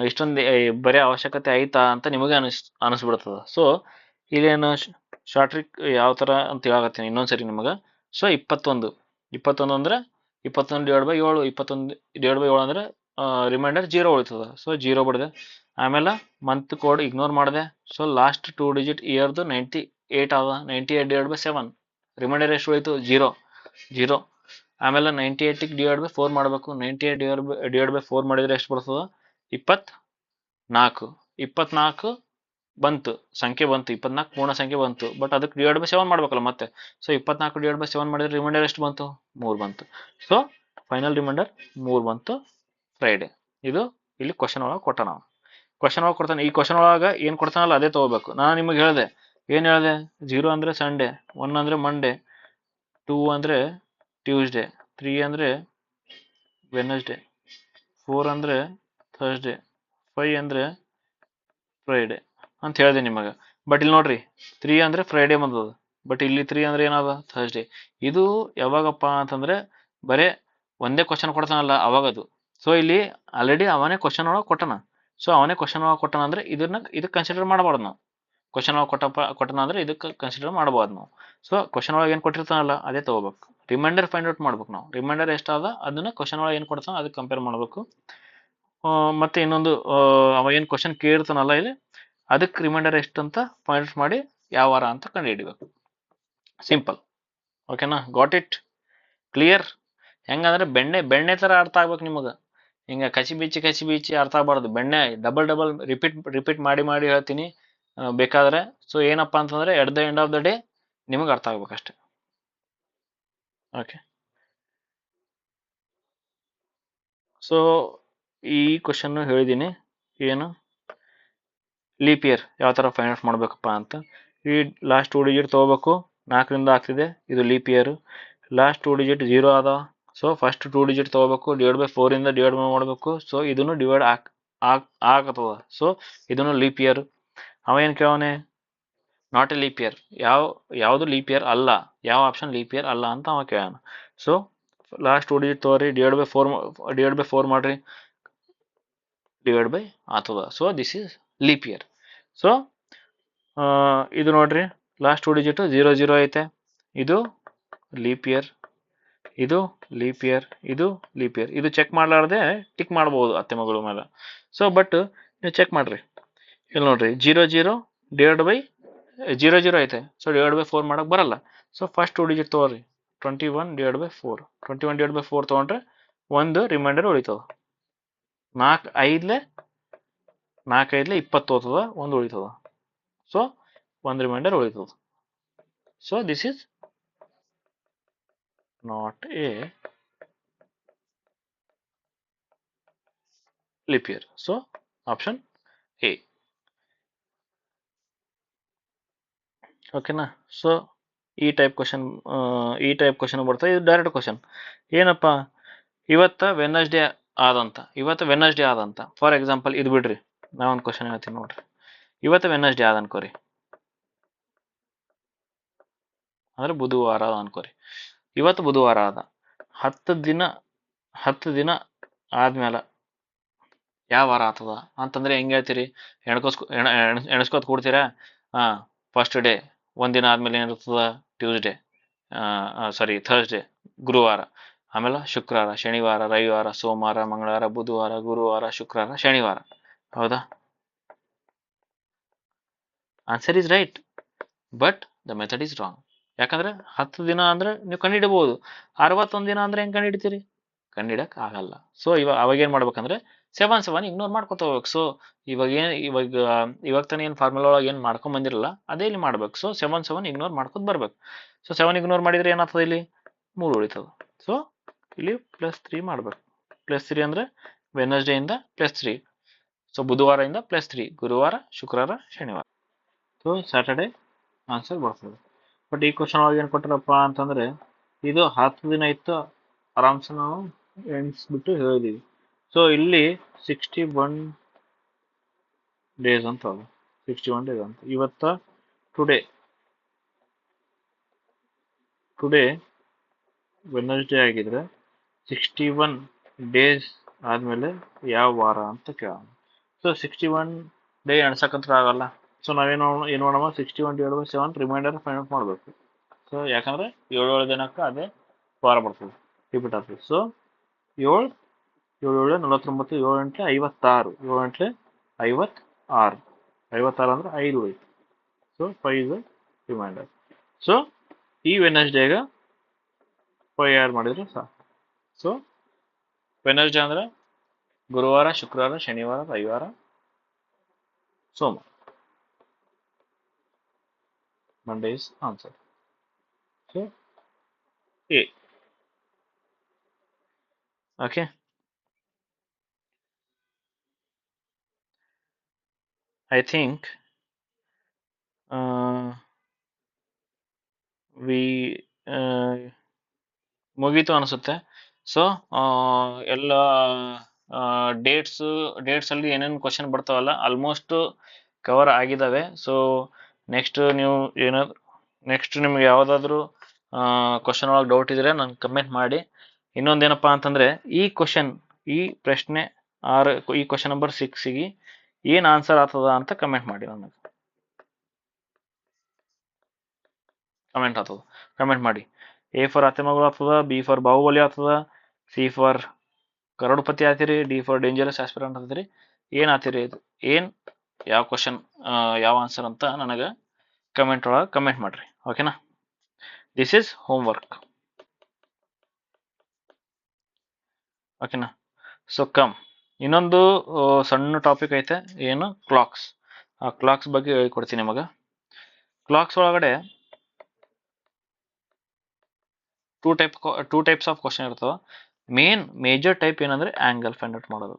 ಇಷ್ಟೊಂದು ಬರೀ ಅವಶ್ಯಕತೆ ಆಯ್ತಾ ಅಂತ ನಿಮಗೆ ಅನಿಸ್ಬಿಡ್ತದೆ. ಸೊ ಇದೇನು ಶಾರ್ಟ್ ಟ್ರಿಕ್ ಯಾವ ಥರ ಅಂತ ಹೇಳಕತ್ತೀನಿ ಇನ್ನೊಂದ್ಸರಿ ನಿಮಗೆ. ಸೊ 21 ಅಂದ್ರೆ 21 ಡಿವೈಡ್ ಬೈ 7, 21 ಡಿವೈಡ್ ಬೈ 7 ಅಂದರೆ ರಿಮೈಂಡರ್ 0 ಉಳಿತದೆ. ಸೊ 0 ಬಡಿದೆ. ಆಮೇಲೆ ಮಂತ್ ಕೋಡ್ ಇಗ್ನೋರ್ ಮಾಡಿದೆ. ಸೊ ಲಾಸ್ಟ್ 2 ಡಿಜಿಟ್ ಇಯರ್ದು 98 ಆದ. 98 ಡಿವೈಡ್ ಬೈ 7, ರಿಮೈಂಡರ್ ಎಷ್ಟು ಉಳಿತು, 0. ಆಮೇಲೆ 98ಗೆ ಡಿವೈಡ್ ಬೈ 4 ಮಾಡಬೇಕು. 98 ಡಿವೈಡ್ ಬೈ 4 ಮಾಡಿದರೆ ಎಷ್ಟು ಬರ್ತದೆ, 24. 24 ಬಂತು, ಸಂಖ್ಯೆ ಬಂತು, 24 ಪೂರ್ಣ ಸಂಖ್ಯೆ ಬಂತು. ಬಟ್ ಅದಕ್ಕೆ ಡಿವೈಡ್ ಬೈ 7 ಮಾಡ್ಬೇಕಲ್ಲ ಮತ್ತೆ. ಸೊ 24 ಡಿವೈಡ್ ಬೈ 7 ಮಾಡಿದ್ರೆ ರಿಮೈಂಡರ್ ಎಷ್ಟು ಬಂತು, 3 ಬಂತು. ಸೊ ಫೈನಲ್ ರಿಮೈಂಡರ್ 3 ಬಂತು, ಫ್ರೈಡೆ. ಇದು ಇಲ್ಲಿ ಕ್ವಶನ್ ಒಳಗೆ ಕೊಟ್ಟಾನ. ಕೊಡ್ತಾನೆ. ಈ ಕ್ವಶನ್ ಒಳಗೆ ಏನು ಕೊಡ್ತಾನಲ್ಲ ಅದೇ ತಗೋಬೇಕು. ನಾನು ನಿಮಗೆ ಹೇಳಿದೆ, ಏನು ಹೇಳಿದೆ, 0 ಅಂದರೆ ಸಂಡೇ, 1 ಅಂದರೆ ಮಂಡೇ, 2 ಅಂದರೆ ಟ್ಯೂಸ್ಡೇ, 3 ಅಂದರೆ ವೆನಸ್ಡೇ, 4 ಅಂದರೆ ಥರ್ಸ್ಡೇ, 5 ಅಂದರೆ ಫ್ರೈಡೆ ಅಂತ ಹೇಳಿದೆ ನಿಮಗೆ. ಬಟ್ ಇಲ್ಲಿ ನೋಡ್ರಿ 3 ಅಂದರೆ ಫ್ರೈಡೆ ಬಂದದ, ಬಟ್ ಇಲ್ಲಿ 3 ಅಂದರೆ ಏನದ, ಥರ್ಸ್ಡೇ. ಇದು ಯಾವಾಗಪ್ಪ ಅಂತಂದ್ರೆ ಬರೇ ಒಂದೇ ಕ್ವಶನ್ ಕೊಡ್ತಾನಲ್ಲ ಅವಾಗದು. ಸೊ ಇಲ್ಲಿ ಆಲ್ರೆಡಿ ಅವನೇ ಕ್ವಶನ್ ಒಳಗೆ ಕೊಟ್ಟನ. ಸೊ ಅವನೇ ಕ್ವಶನ್ ಒಳಗೆ ಕೊಟ್ಟನ ಅಂದ್ರೆ ಇದಕ್ಕೆ ಕನ್ಸಿಡರ್ ಮಾಡಬಾರ್ದು ನಾವು. ಕ್ವಶನ್ ಒಳಗೆ ಕೊಟ್ಟನ ಅಂದ್ರೆ ಇದಕ್ಕೆ ಕನ್ಸಿಡರ್ ಮಾಡಬಾರ್ದು ನಾವು. ಸೊ ಕ್ವಶನ್ ಒಳಗೆ ಏನು ಕೊಟ್ಟಿರ್ತಾನಲ್ಲ ಅದೇ ತಗೋಬೇಕು. ರಿಮೈಂಡರ್ ಫೈಂಡ್ ಔಟ್ ಮಾಡ್ಬೇಕು ನಾವು. ರಿಮೈಂಡರ್ ಎಷ್ಟಾದ ಅದನ್ನ ಕ್ವಶನ್ ಒಳಗೆ ಏನು ಕೊಡ್ತಾನ ಅದಕ್ಕೆ ಕಂಪೇರ್ ಮಾಡಬೇಕು. ಮತ್ತೆ ಇನ್ನೊಂದು ಅವ ಏನು ಕ್ವಶನ್ ಕೇಳಿರ್ತಾನಲ್ಲ ಇಲ್ಲಿ ಅದಕ್ಕೆ ರಿಮೈಂಡರ್ ಎಷ್ಟು ಅಂತ ಫೈಂಡ್ ಔಟ್ ಮಾಡಿ ಯಾವ ವಾರ ಅಂತ ಕಂಡು ಹಿಡಿಬೇಕು. ಸಿಂಪಲ್. ಓಕೆನಾ, ಗಾಟ್ ಇಟ್, ಕ್ಲಿಯರ್. ಹೆಂಗಂದ್ರೆ ಬೆಣ್ಣೆ ಥರ ಅರ್ಥ ಆಗ್ಬೇಕು ನಿಮಗೆ. ಹಿಂಗೆ ಕಸಿ ಬೀಚಿ ಅರ್ಥ ಆಗಬಾರ್ದು. ಬೆಣ್ಣೆ ಡಬಲ್ ರಿಪೀಟ್ ಮಾಡಿ ಹೇಳ್ತೀನಿ ಬೇಕಾದ್ರೆ. ಸೊ ಏನಪ್ಪ ಅಂತಂದ್ರೆ at the end of the day ನಿಮಗೆ ಅರ್ಥ ಆಗ್ಬೇಕಷ್ಟೆ. ಓಕೆ, ಸೊ ಈ ಕ್ವಶನ್ ಹೇಳಿದ್ದೀನಿ. ಏನು ಲೀಪ್ ಇಯರ್ ಯಾವ ಥರ ಫೈಂಡ್ ಔಟ್ ಮಾಡಬೇಕಪ್ಪ ಅಂತ. ಈ ಲಾಸ್ಟ್ 2 ಡಿಜಿಟ್ ತೊಗೋಬೇಕು, 4ರಿಂದ ಆಗ್ತಿದೆ, ಇದು ಲೀಪ್ ಇಯರ್. ಲಾಸ್ಟ್ 2 ಡಿಜಿಟ್ 0 ಆದ. ಸೊ ಫಸ್ಟ್ 2 ಡಿಜಿಟ್ ತೊಗೋಬೇಕು, ಡಿವೈಡ್ ಬೈ 4ಇಂದ ಡಿವೈಡ್ ಮಾಡಬೇಕು. ಸೊ ಇದನ್ನು ಡಿವೈಡ್ ಆಗತ್ತದ. ಸೊ ಇದನ್ನು ಲೀಪ್ ಇಯರ್. ಅವ ಏನು ಕೇಳವನೆ, ನಾಟ್ ಎ ಲೀಪ್ ಇಯರ್, ಯಾವುದು ಲೀಪ್ ಇಯರ್ ಅಲ್ಲ, ಯಾವ ಆಪ್ಷನ್ ಲೀಪ್ ಇಯರ್ ಅಲ್ಲ ಅಂತ ಅವ ಕೇಳೋಣ. ಸೊ ಲಾಸ್ಟ್ 2 ಡಿಜಿಟ್ ತೊಗೊರಿ, ಡಿವೈಡ್ ಬೈ 4 ಮಾಡ್ರಿ, ಡಿವೈಡ್ ಬೈ ಆಗ್ತದ. So this is leap year. So ಇದು ನೋಡ್ರಿ, ಲಾಸ್ಟ್ 2 ಡಿಜಿಟ್ 0 0 ಐತೆ, ಇದು ಲೀಪ್ ಇಯರ್, ಇದು ಲೀಪ್ ಇಯರ್, ಇದು ಲೀಪ್ ಇಯರ್. ಇದು ಚೆಕ್ ಮಾಡಲಾರ್ದೆ ಟಿಕ್ ಮಾಡ್ಬೋದು ಅತ್ತೆ ಮಗಳು ಮೇಲೆ. ಸೊ ಬಟ್ ನೀವು ಚೆಕ್ ಮಾಡ್ರಿ, ಇಲ್ಲಿ ನೋಡ್ರಿ 0 0 ಡಿವೈಡ್ ಬೈ 0 0 ಐತೆ. ಸೊ ಡಿವೈಡ್ ಬೈ 4 ಮಾಡಕ್ ಬರಲ್ಲ. ಸೊ ಫಸ್ಟ್ 2 ಡಿಜಿಟ್ ತೊಗೊಳ್ರಿ, 21 ಡಿವೈಡ್ ಬೈ 4. 21 ಡಿವೈಡ್ ಬೈ 4 ತೊಗೊಂಡ್ರೆ ಒಂದು ರಿಮೈಂಡರ್ ಉಳಿತದ. 4 5 20 ಹೋಗ್ತದ, ಒಂದು ಉಳಿತದ. ಸೊ ಒಂದು ರಿಮೈಂಡರ್ ಉಳಿತದ. So this is not a leap year. So option A. ಓಕೆನಾ. ಸೊ ಈ ಟೈಪ್ ಕ್ವಶನ್ ಬರ್ತದೆ. ಇದು ಡೈರೆಕ್ಟ್ ಕ್ವಶನ್. ಏನಪ್ಪ, ಇವತ್ತು ವೆನಸ್ಡೇ ಆದಂತ ಫಾರ್ ಎಕ್ಸಾಂಪಲ್ ಇದು ಬಿಡ್ರಿ, ನಾವೊಂದು ಕ್ವಶನ್ ಹೇಳ್ತೀನಿ ನೋಡ್ರಿ. ಇವತ್ತು ವೆನಸ್ಡೇ ಆದ ಅನ್ಕೋರಿ, ಅಂದ್ರೆ ಬುಧವಾರ ಅನ್ಕೋರಿ. ಇವತ್ತು ಬುಧವಾರ ಆದ. 10 ದಿನ ಆದ್ಮೇಲೆ ಯಾವ ವಾರ ಆಗ್ತದ ಅಂತಂದ್ರೆ ಹೆಂಗ್ ಹೇಳ್ತೀರಿ? ಎಣಸ್ಕೋತ್ ಕೊಡ್ತೀರಾ? ಫಸ್ಟ್ ಡೇ ಒಂದಿನ ಆದ್ಮೇಲೆ ಏನಿರ್ತದ? ಟ್ಯೂಸ್ಡೇ, ಥರ್ಸ್ಡೇ, ಗುರುವಾರ, ಆಮೇಲೆ ಶುಕ್ರವಾರ, ಶನಿವಾರ, ರವಿವಾರ, ಸೋಮವಾರ, ಮಂಗಳವಾರ, ಬುಧವಾರ, ಗುರುವಾರ, ಶುಕ್ರವಾರ, ಶನಿವಾರ. ಹೌದಾ? Answer is right, but the method is wrong. ಯಾಕಂದ್ರೆ 10 ದಿನ ಅಂದ್ರೆ ನೀವು ಕಂಡುಹಿಡಬಹುದು. 61 ದಿನ ಅಂದ್ರೆ ಹೆಂಗ್ ಕಂಡುಹಿಡಿತೀರಿ? ಕಂಡುಹಿಡಕ್ ಆಗಲ್ಲ. ಸೊ ಅವಾಗ ಏನ್ ಮಾಡ್ಬೇಕಂದ್ರೆ 7 ಇಗ್ನೋರ್ ಮಾಡ್ಕೊತ ಹೋಗ್ಬೇಕು. ಸೊ ಇವಾಗ ತಾನೇ ಏನು ಫಾರ್ಮುಲಾ ಒಳಗೆ ಏನು ಮಾಡ್ಕೊಂಡ್ ಬಂದಿರಲ್ಲ, ಅದೇ ಇಲ್ಲಿ ಮಾಡ್ಬೇಕು. ಸೊ 7 ಇಗ್ನೋರ್ ಮಾಡ್ಕೊತ ಬರ್ಬೇಕು. ಸೊ 7 ಇಗ್ನೋರ್ ಮಾಡಿದ್ರೆ ಏನಾಗ್ತದೆ? ಇಲ್ಲಿ 3 ಉಳಿತದ. ಸೊ ಇಲ್ಲಿ +3 ಮಾಡ್ಬೇಕು. +3 ಅಂದ್ರೆ ವೆನಸ್ಡೇ ಇಂದ +3. ಸೊ ಬುಧವಾರದಿಂದ +3, ಗುರುವಾರ, ಶುಕ್ರವಾರ, ಶನಿವಾರ. ಸೊ ಸ್ಯಾಟರ್ಡೆ ಆನ್ಸರ್ ಬರ್ತದೆ. ಬಟ್ ಈ ಕ್ವಶನ್ ಒಳಗೆ ಏನು ಕೊಟ್ಟರಪ್ಪ ಅಂತಂದ್ರೆ, ಇದು 10 ದಿನ ಇತ್ತು, ಆರಾಮ್ಸೆ ನಾವು ಎಣಿಸ್ಬಿಟ್ಟು ಹೇಳಿದೀವಿ. ಸೊ ಇಲ್ಲಿ 61 ಡೇಸ್ ಅಂತ ಅದ. 61 ಡೇಸ್ ಅಂತ. ಇವತ್ತ ಟುಡೇ ವೆನಸ್ಡೇ ಆಗಿದ್ರೆ 61 ಡೇಸ್ ಆದ್ಮೇಲೆ ಯಾವ ವಾರ ಅಂತ ಕೇಳೋಣ. ಸೊ 61 ಡೇ ಎಣ್ಸಕ್ಕಂತ್ರ ಆಗಲ್ಲ. ಸೊ ನಾವೇನು ಮಾಡೋಣ, 61/7 ರಿಮೈಂಡರ್ ಫೈಂಡ್ ಔಟ್ ಮಾಡಬೇಕು. ಸೊ ಯಾಕಂದ್ರೆ 7 ದಿನಕ್ಕೆ ಅದೇ ವಾರ ಬರ್ತದೆ, ರಿಪೀಟ್ ಆಗ್ತದೆ. ಸೊ 7 7 49, 7 × 56, 7 × 56, 56 ಅಂದ್ರೆ 5 ಹೋಯ್ತು. So 5 reminder. ಸೊ ಈ ವೆನಸ್ಡೇಗ 5 ಆ್ಯಡ್ ಮಾಡಿದ್ರೆ ಸಾಕು. ಸೊ ವೆನಸ್ಡೇ ಅಂದ್ರೆ ಗುರುವಾರ, ಶುಕ್ರವಾರ, ಶನಿವಾರ, ರವಿವಾರ, ಸೋಮವಾರ. Monday is answer. So A. Okay. I think we ಮುಗೀತು ಅನಿಸುತ್ತೆ. ಸೊ ಎಲ್ಲ ಡೇಟ್ಸ್ ಅಲ್ಲಿ ಏನೇನು ಕ್ವಶನ್ ಬರ್ತಾವಲ್ಲ ಆಲ್ಮೋಸ್ಟ್ ಕವರ್ ಆಗಿದ್ದಾವೆ. ಸೊ ನೆಕ್ಸ್ಟ್ ನಿಮ್ಗೆ ಯಾವುದಾದ್ರೂ ಕ್ವಶನ್ ಒಳಗೆ ಡೌಟ್ ಇದ್ರೆ ನಂಗೆ ಕಮೆಂಟ್ ಮಾಡಿ. ಇನ್ನೊಂದೇನಪ್ಪ ಅಂತಂದ್ರೆ, ಈ ಪ್ರಶ್ನೆ 6, ಈ ಕ್ವಶನ್ ನಂಬರ್ 6ಗೆ ಏನು ಆನ್ಸರ್ ಆಗ್ತದ ಅಂತ ಕಮೆಂಟ್ ಮಾಡಿ. ನನಗೆ ಕಮೆಂಟ್ ಮಾಡಿ. A ಫಾರ್ ಅತ್ತೆಮಗಳು ಆಗ್ತದ, B ಫಾರ್ ಬಾಹುಬಲಿ ಆಗ್ತದ, C ಫಾರ್ ಕರೋಡ್ಪತಿ ಆತಿರಿ, D ಫಾರ್ ಡೇಂಜರಸ್ ಆಸ್ಪಿರೆಂಟ್ ಆಗ್ತದ್ರಿ. ಏನ್ ಆತಿರಿ? ಯಾವ ಕ್ವಶನ್, ಯಾವ ಆನ್ಸರ್ ಅಂತ ನನಗೆ ಕಮೆಂಟ್ ಒಳಗೆ ಕಮೆಂಟ್ ಮಾಡ್ರಿ. ಓಕೆನಾ? This is home work. ಓಕೆನಾ? ಸೊ ಇನ್ನೊಂದು ಸಣ್ಣ ಟಾಪಿಕ್ ಐತೆ, ಏನು? ಕ್ಲಾಕ್ಸ್. ಆ ಕ್ಲಾಕ್ಸ್ ಬಗ್ಗೆ ಹೇಳ್ಕೊಡ್ತೀನಿ ನಿಮಗೆ. ಕ್ಲಾಕ್ಸ್ ಒಳಗಡೆ ಟೂ ಟೈಪ್ಸ್ ಆಫ್ ಕ್ವಶನ್ ಇರ್ತವ. ಮೇಜರ್ ಟೈಪ್ ಏನಂದ್ರೆ ಆಂಗಲ್ ಫೈಂಡ್ ಔಟ್ ಮಾಡೋದು.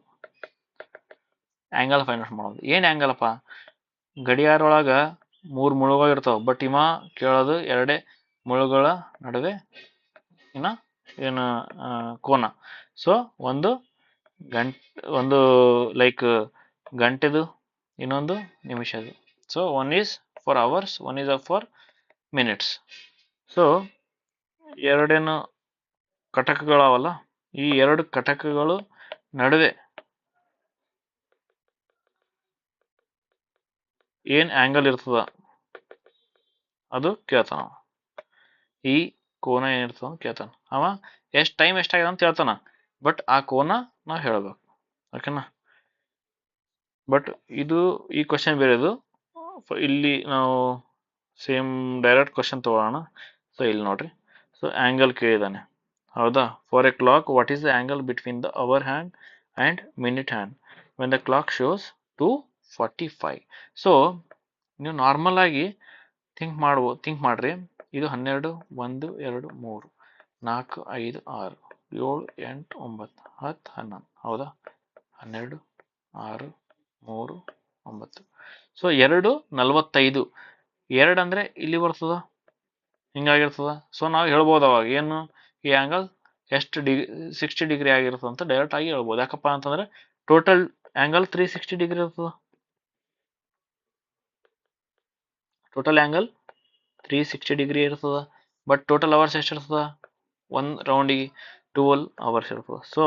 ಏನ್ ಆಂಗಲ್ ಅಪ್ಪ? ಗಡಿಯಾರ ಒಳಗ 3 ಮುಳುಗಳು ಇರ್ತಾವ, ಬಟ್ ಇವ ಕೇಳೋದು 2 ಮುಳುಗಳ ನಡುವೆ ಏನು ಕೋನ. ಸೊ ಒಂದು ಲೈಕ್ ಗಂಟೆದು, ಇನ್ನೊಂದು ನಿಮಿಷದು. So 1 is for hours, 1 is for minutes. So 2 ಘಟಕಗಳವಲ್ಲ, ಈ 2 ಘಟಕಗಳು ನಡುವೆ ಏನ್ ಆಂಗಲ್ ಇರ್ತದ ಅದು ಕೇಳ್ತಾನ. ಈ ಕೋನ ಏನಿರ್ತದ ಕೇಳ್ತಾನ. ಅವ ಟೈಮ್ ಎಷ್ಟಾಗಿದೆ ಅಂತ ಹೇಳ್ತಾನ, ಬಟ್ ಆ ಕೋನ ನಾವು ಹೇಳ್ಬೇಕು. ಓಕೆನಾ? ಬಟ್ ಈ ಕ್ವಶನ್ ಬೇರೆದು. ಇಲ್ಲಿ ನಾವು ಸೇಮ್ ಡೈರೆಕ್ಟ್ ಕ್ವಶನ್ ತಗೊಳ್ಳೋಣ. ಸೊ ಇಲ್ಲಿ ನೋಡ್ರಿ. ಸೊ ಆಂಗಲ್ ಕೇಳಿದಾನೆ, ಹೌದಾ? For a clock, what is the angle between the hour hand and minute hand when the clock shows 2:45? So ನೀವು ನಾರ್ಮಲ್ ಆಗಿ ಥಿಂಕ್ ಮಾಡ್ರಿ. ಇದು 12, 1, 2, 3, 4, 5, 6, 7, 8, 9, 10, 11, ಹೌದಾ? 12, 6, 3, 9. ಸೊ 2:45 2 ಅಂದರೆ ಇಲ್ಲಿ ಬರ್ತದ, ಹಿಂಗಾಗಿರ್ತದ. ಸೊ ನಾವು ಹೇಳ್ಬೋದು ಅವಾಗ ಏನು, ಈ ಆ್ಯಂಗಲ್ ಎಷ್ಟು 60 ಡಿಗ್ರಿ ಆಗಿರ್ತದೆ ಅಂತ ಡೈರೆಕ್ಟ್ ಆಗಿ ಹೇಳ್ಬೋದು. ಯಾಕಪ್ಪ ಅಂತಂದ್ರೆ ಟೋಟಲ್ ಆ್ಯಂಗಲ್ 360 ಡಿಗ್ರಿ ಇರ್ತದ. ಟೋಟಲ್ ಆ್ಯಂಗಲ್ 360 ಡಿಗ್ರಿ ಇರ್ತದ. ಬಟ್ ಟೋಟಲ್ ಅವರ್ಸ್ ಎಷ್ಟು ಇರ್ತದ, 1 ರೌಂಡಿಗೆ 12 ಅವರ್ಸ್ ಇರ್ತದ. ಸೊ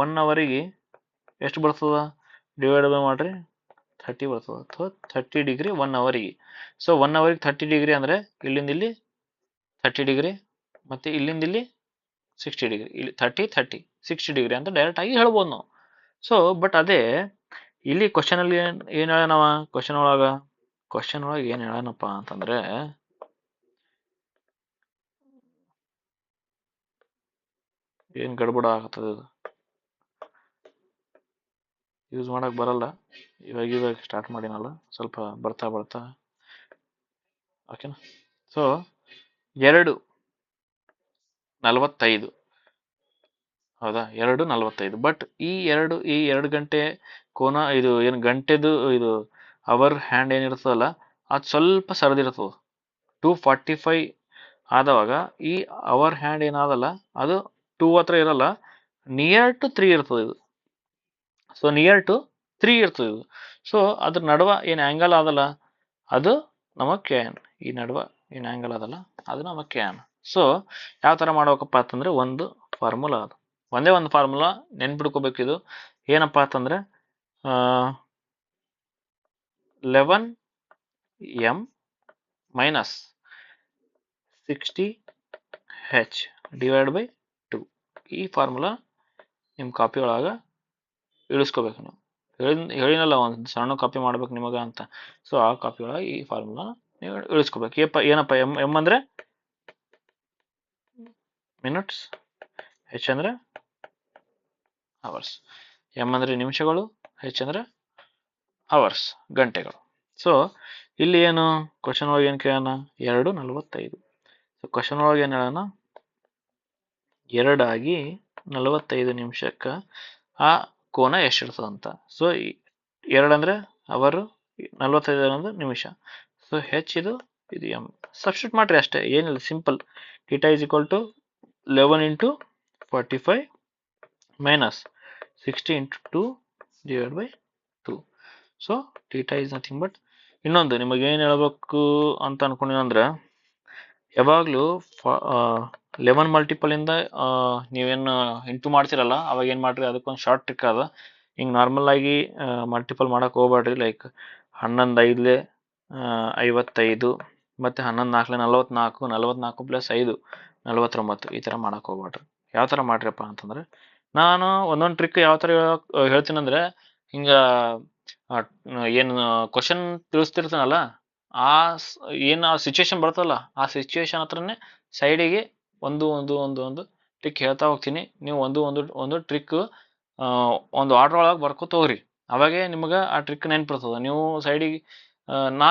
1 ಅವರಿಗೆ ಎಷ್ಟು ಬರ್ತದ, ಡಿವೈಡ್ ಬೈ ಮಾಡ್ರಿ 30 ಬರ್ತದ. ಸೊ 30 ಡಿಗ್ರಿ 1 ಅವರಿಗೆ. ಸೊ 1 ಅವರಿಗೆ 30 ಡಿಗ್ರಿ ಅಂದರೆ ಇಲ್ಲಿಂದ ಇಲ್ಲಿ 30 ಡಿಗ್ರಿ, ಮತ್ತು ಇಲ್ಲಿಂದ ಇಲ್ಲಿ 60 ಡಿಗ್ರಿ, ಇಲ್ಲಿ 30 60 ಡಿಗ್ರಿ ಅಂತ ಡೈರೆಕ್ಟ್ ಆಗಿ ಹೇಳ್ಬೋದು ನಾವು. ಸೊ ಬಟ್ ಅದೇ ಇಲ್ಲಿ ಕ್ವಶನಲ್ಲಿ ಏನು ಹೇಳೋಣವ, ಕ್ವಶನ್ ಒಳಗೆ ಏನು ಹೇಳೋಣಪ್ಪ ಅಂತಂದ್ರೆ, ಏನು ಗಡ್ಬಡ ಆಗ್ತದೆ, ಯೂಸ್ ಮಾಡಕ್ ಬರಲ್ಲ, ಇವಾಗ ಸ್ಟಾರ್ಟ್ ಮಾಡಿನಲ್ಲ, ಸ್ವಲ್ಪ ಬರ್ತಾ ಓಕೆನಾ. ಸೊ 2:45 ಹೌದಾ, 2:45. ಬಟ್ ಈ 2 ಗಂಟೆ ಕೋನ, ಇದು ಏನು ಗಂಟೆದು ಇದು ಅವರ್ ಹ್ಯಾಂಡ್ ಏನಿರ್ತದಲ್ಲ ಅದು ಸ್ವಲ್ಪ ಸರಿದಿರ್ತದೆ. 2:45 ಆದವಾಗ ಈ ಅವರ್ ಹ್ಯಾಂಡ್ ಏನಾದಲ್ಲ ಅದು 2 ಹತ್ರ ಇರಲ್ಲ, ನಿಯರ್ ಟು 3 ಇರ್ತದೆ ಇದು. ಸೊ ನಿಯರ್ ಟು 3 ಇರ್ತದೆ ಇದು. ಸೊ ಅದ್ರ ನಡುವ ಏನು ಆ್ಯಂಗಲ್ ಆದಲ್ಲ ಅದು ನಮ್ಮ ಕ್ಯಾನ್, ಈ ನಡುವ ಏನು ಆ್ಯಂಗಲ್ ಅದಲ್ಲ ಅದು ನಮ್ಮ ಕ್ಯಾನ್. ಸೊ ಯಾವ ಥರ ಮಾಡ್ಬೇಕಪ್ಪ ಅಂತಂದ್ರೆ, ಒಂದು ಫಾರ್ಮುಲಾ ಅದು, ಒಂದೇ ಒಂದು ಫಾರ್ಮುಲಾ ನೆನ್ಪಿಡ್ಕೋಬೇಕಿದು. ಏನಪ್ಪ ಅಂತಂದ್ರೆ 11m minus 60h divide by 2. ಈ ಫಾರ್ಮುಲಾ ನಿಮ್ಮ ಕಾಪಿ ಒಳಗೆ ಇಳಿಸ್ಕೋಬೇಕು ನೀವು. ಹೇಳಿನಲ್ಲ ಒಂದು ಸಣ್ಣ ಕಾಪಿ ಮಾಡ್ಬೇಕು ನಿಮಗೆ ಅಂತ. ಸೊ ಆ ಕಾಪಿ ಒಳಗೆ ಈ ಫಾರ್ಮುಲಾ ನೀವು ಇಳಿಸ್ಕೋಬೇಕು. ಏನಪ್ಪ ಎಮ್ ಅಂದರೆ ಮಿನಿಟ್ಸ್, ಹೆಚ್ ಅಂದರೆ ಅವರ್ಸ್. ಎಮ್ ಅಂದರೆ ನಿಮಿಷಗಳು, ಹೆಚ್ ಅಂದರೆ ಅವರ್ಸ್, ಗಂಟೆಗಳು. ಸೊ ಇಲ್ಲಿ ಏನು ಕ್ವಶನ್ ಒಳಗೆ ಏನು ಕೇಳೋಣ, 2:45. ಸೊ ಕ್ವಶನ್ ಒಳಗೆ ಏನು ಹೇಳೋಣ, 2:45 ನಿಮಿಷಕ್ಕೆ ಆ ಕೋನ ಎಷ್ಟಿರ್ತದಂತ. ಸೊ 2 ಅಂದರೆ ಅವರು, 45 ಅಂದರೆ ನಿಮಿಷ. ಸೊ ಹೆಚ್ ಇದು ಎಮ್. ಸಬ್ಸ್ಟಿಟ್ಯೂಟ್ ಮಾಡಿರಿ ಅಷ್ಟೇ, ಏನಿಲ್ಲ, simple. Theta is equal to 11 × 45 minus 60 × 2 divide by 2. So theta is nothing but, ಇನ್ನೊಂದು ನಿಮಗೆ ಏನು ಹೇಳ್ಬೇಕು ಅಂತ ಅನ್ಕೊಂಡಿನಂದ್ರೆ, ಯಾವಾಗಲೂ 11 ಮಲ್ಟಿಪಲಿಂದ ನೀವೇನು ಇಂಟು ಮಾಡ್ತಿರಲ್ಲ ಅವಾಗ ಏನು ಮಾಡಿರಿ, ಅದಕ್ಕೊಂದು ಶಾರ್ಟ್ ಟ್ರಿಕ್ ಅದ. ಹಿಂಗೆ ನಾರ್ಮಲ್ ಆಗಿ ಮಲ್ಟಿಪಲ್ ಮಾಡೋಕೆ ಹೋಗ್ಬೇಡ್ರಿ. ಲೈಕ್ 11 5 55, ಮತ್ತು 11 4 44, 44 + 5 49, ಈ ಥರ ಮಾಡೋಕೆ ಹೋಗ್ಬೇಡ್ರಿ. ಯಾವ ಥರ ಮಾಡ್ರಿಪ್ಪ ಅಂತಂದ್ರೆ, ನಾನು ಒಂದೊಂದು ಟ್ರಿಕ್ ಯಾವ ಥರ ಹೇಳ್ತೀನಂದ್ರೆ, ಹಿಂಗೆ ಏನು ಕ್ವಶನ್ ತಿಳಿಸ್ತಿರ್ತಾನಲ್ಲ ಏನು ಆ ಸಿಚುವೇಶನ್ ಬರ್ತಲ್ಲ ಆ ಸಿಚುವೇಶನ್ ಹತ್ರನೇ ಸೈಡಿಗೆ ಒಂದು ಟ್ರಿಕ್ ಹೇಳ್ತಾ ಹೋಗ್ತೀನಿ. ನೀವು ಒಂದು ಟ್ರಿಕ್ ಒಂದು ಆರ್ಡ್ರ್ ಒಳಗೆ ಬರ್ಕೋತ ಹೋಗ್ರಿ, ಅವಾಗೇ ನಿಮ್ಗೆ ಆ ಟ್ರಿಕ್ ನೆನ್ಪಿರ್ತದೆ. ನೀವು ಸೈಡಿಗೆ ನಾ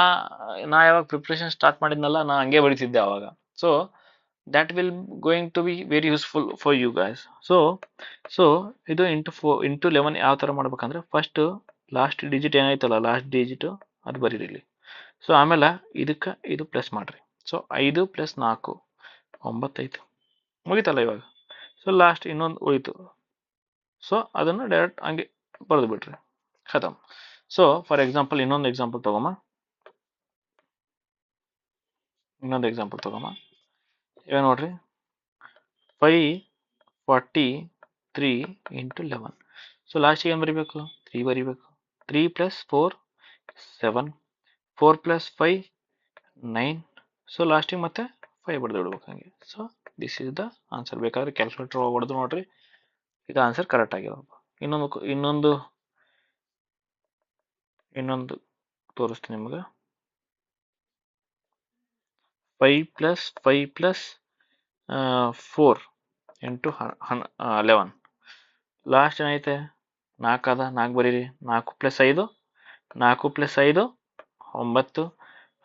ಯಾವಾಗ ಪ್ರಿಪ್ರೇಷನ್ ಸ್ಟಾರ್ಟ್ ಮಾಡಿದ್ನಲ್ಲ ನಾ ಹಂಗೆ ಬರೀತಿದ್ದೆ ಅವಾಗ. So that will going to be very useful for you guys. So ಇದು ಇಂಟು 11 ಯಾವ ಥರ ಮಾಡ್ಬೇಕಂದ್ರೆ, ಫಸ್ಟ್ ಲಾಸ್ಟ್ ಡಿಜಿಟ್ ಏನಾಯ್ತಲ್ಲ, ಲಾಸ್ಟ್ ಡಿಜಿಟ್ ಅದು ಬರೀರಿ ಇಲ್ಲಿ. ಸೊ ಆಮೇಲೆ ಇದಕ್ಕೆ ಇದು ಪ್ಲಸ್ ಮಾಡಿರಿ. ಸೊ 5 + 4 9 ಆಯ್ತು, ಮುಗಿತಲ್ಲ ಇವಾಗ. ಸೊ ಲಾಸ್ಟ್ ಇನ್ನೊಂದು ಉಳಿತು, ಸೊ ಅದನ್ನು ಡೈರೆಕ್ಟ್ ಹಂಗೆ ಬರೆದು ಬಿಟ್ರಿ, ಖತಮ್. ಸೊ ಫಾರ್ ಎಕ್ಸಾಂಪಲ್ ಇನ್ನೊಂದು ಎಕ್ಸಾಂಪಲ್ ತಗೊಮ್ಮ. ಇವಾಗ ನೋಡ್ರಿ, 543 × 11. ಸೊ ಲಾಸ್ಟಿಗೆ ಏನು ಬರೀಬೇಕು, 3 ಬರೀಬೇಕು. 3 + 4 7, 4 + 5 9. ಸೊ ಲಾಸ್ಟಿಗೆ ಮತ್ತೆ 5 ಬರೆದು ಬಿಡ್ಬೇಕು ಹಂಗೆ. So this is the answer. ಬೇಕಾದ್ರೆ ಕ್ಯಾಲ್ಕುಲೇಟರ್ ಹೊಡೆದು ನೋಡ್ರಿ, ಇದು ಆನ್ಸರ್ ಕರೆಕ್ಟ್ ಆಗಿರೋದು. ಇನ್ನೊಂದು ತೋರಿಸ್ತೀನಿ ನಿಮಗೆ. 5 + 5 + 4 × 11. ಲಾಸ್ಟ್ ಏನೈತೆ 4 ಅದ, 4 ಬರೀರಿ. 4 + 5 9,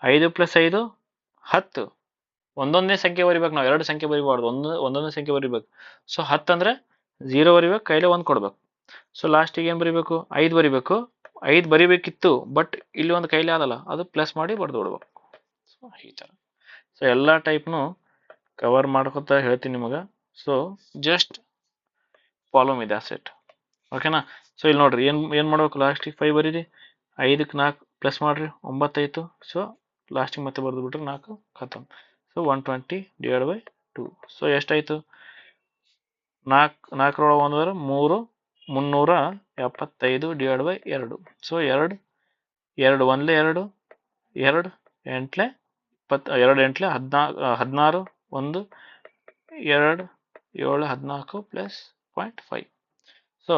5 + 5 10. ಒಂದೊಂದೇ ಸಂಖ್ಯೆ ಬರಿಬೇಕು ನಾವು, 2 ಸಂಖ್ಯೆ ಬರಿಬಾರ್ದು, ಒಂದೊಂದೇ ಸಂಖ್ಯೆ ಬರಿಬೇಕು. ಸೊ 10 ಅಂದರೆ 0 ಬರಿಬೇಕು, ಕೈಲೇ 1 ಕೊಡ್ಬೇಕು. ಸೊ ಲಾಸ್ಟಿಗೆ ಏನು ಬರಿಬೇಕು, 5 ಬರಿಬೇಕು. 5 ಬರಿಬೇಕಿತ್ತು, ಬಟ್ ಇಲ್ಲಿ ಒಂದು ಕೈಲೇ ಆದಲ್ಲ, ಅದು ಪ್ಲಸ್ ಮಾಡಿ ಬರೆದು ಬಿಡ್ಬೇಕು. ಈ ಥರ. ಸೊ ಎಲ್ಲ ಟೈಪ್ನು ಕವರ್ ಮಾಡ್ಕೊತಾ ಹೇಳ್ತೀನಿ ನಿಮಗೆ. So just follow me that's it. ಓಕೆನಾ? ಸೊ ಇಲ್ಲಿ ನೋಡ್ರಿ ಏನು ಮಾಡ್ಬೇಕು, ಲಾಸ್ಟಿಗೆ 5 ಬರೀರಿ, 5ಕ್ಕೆ 4 ಪ್ಲಸ್ ಮಾಡಿರಿ, 9 ಆಯಿತು. ಸೊ ಲಾಸ್ಟಿಗೆ ಮತ್ತೆ ಬರೆದು ಬಿಟ್ರೆ 4 ಖತಮ್. So 120 divide by 2. ಸೊ ಎಷ್ಟಾಯಿತು? 4 ಒಳಗೆ 1 ಅಂದ್ರೆ 3, 375 divide by 2. So 2 1 2, 2 8 2 8 16, 1 2 7 14 plus 0.5. So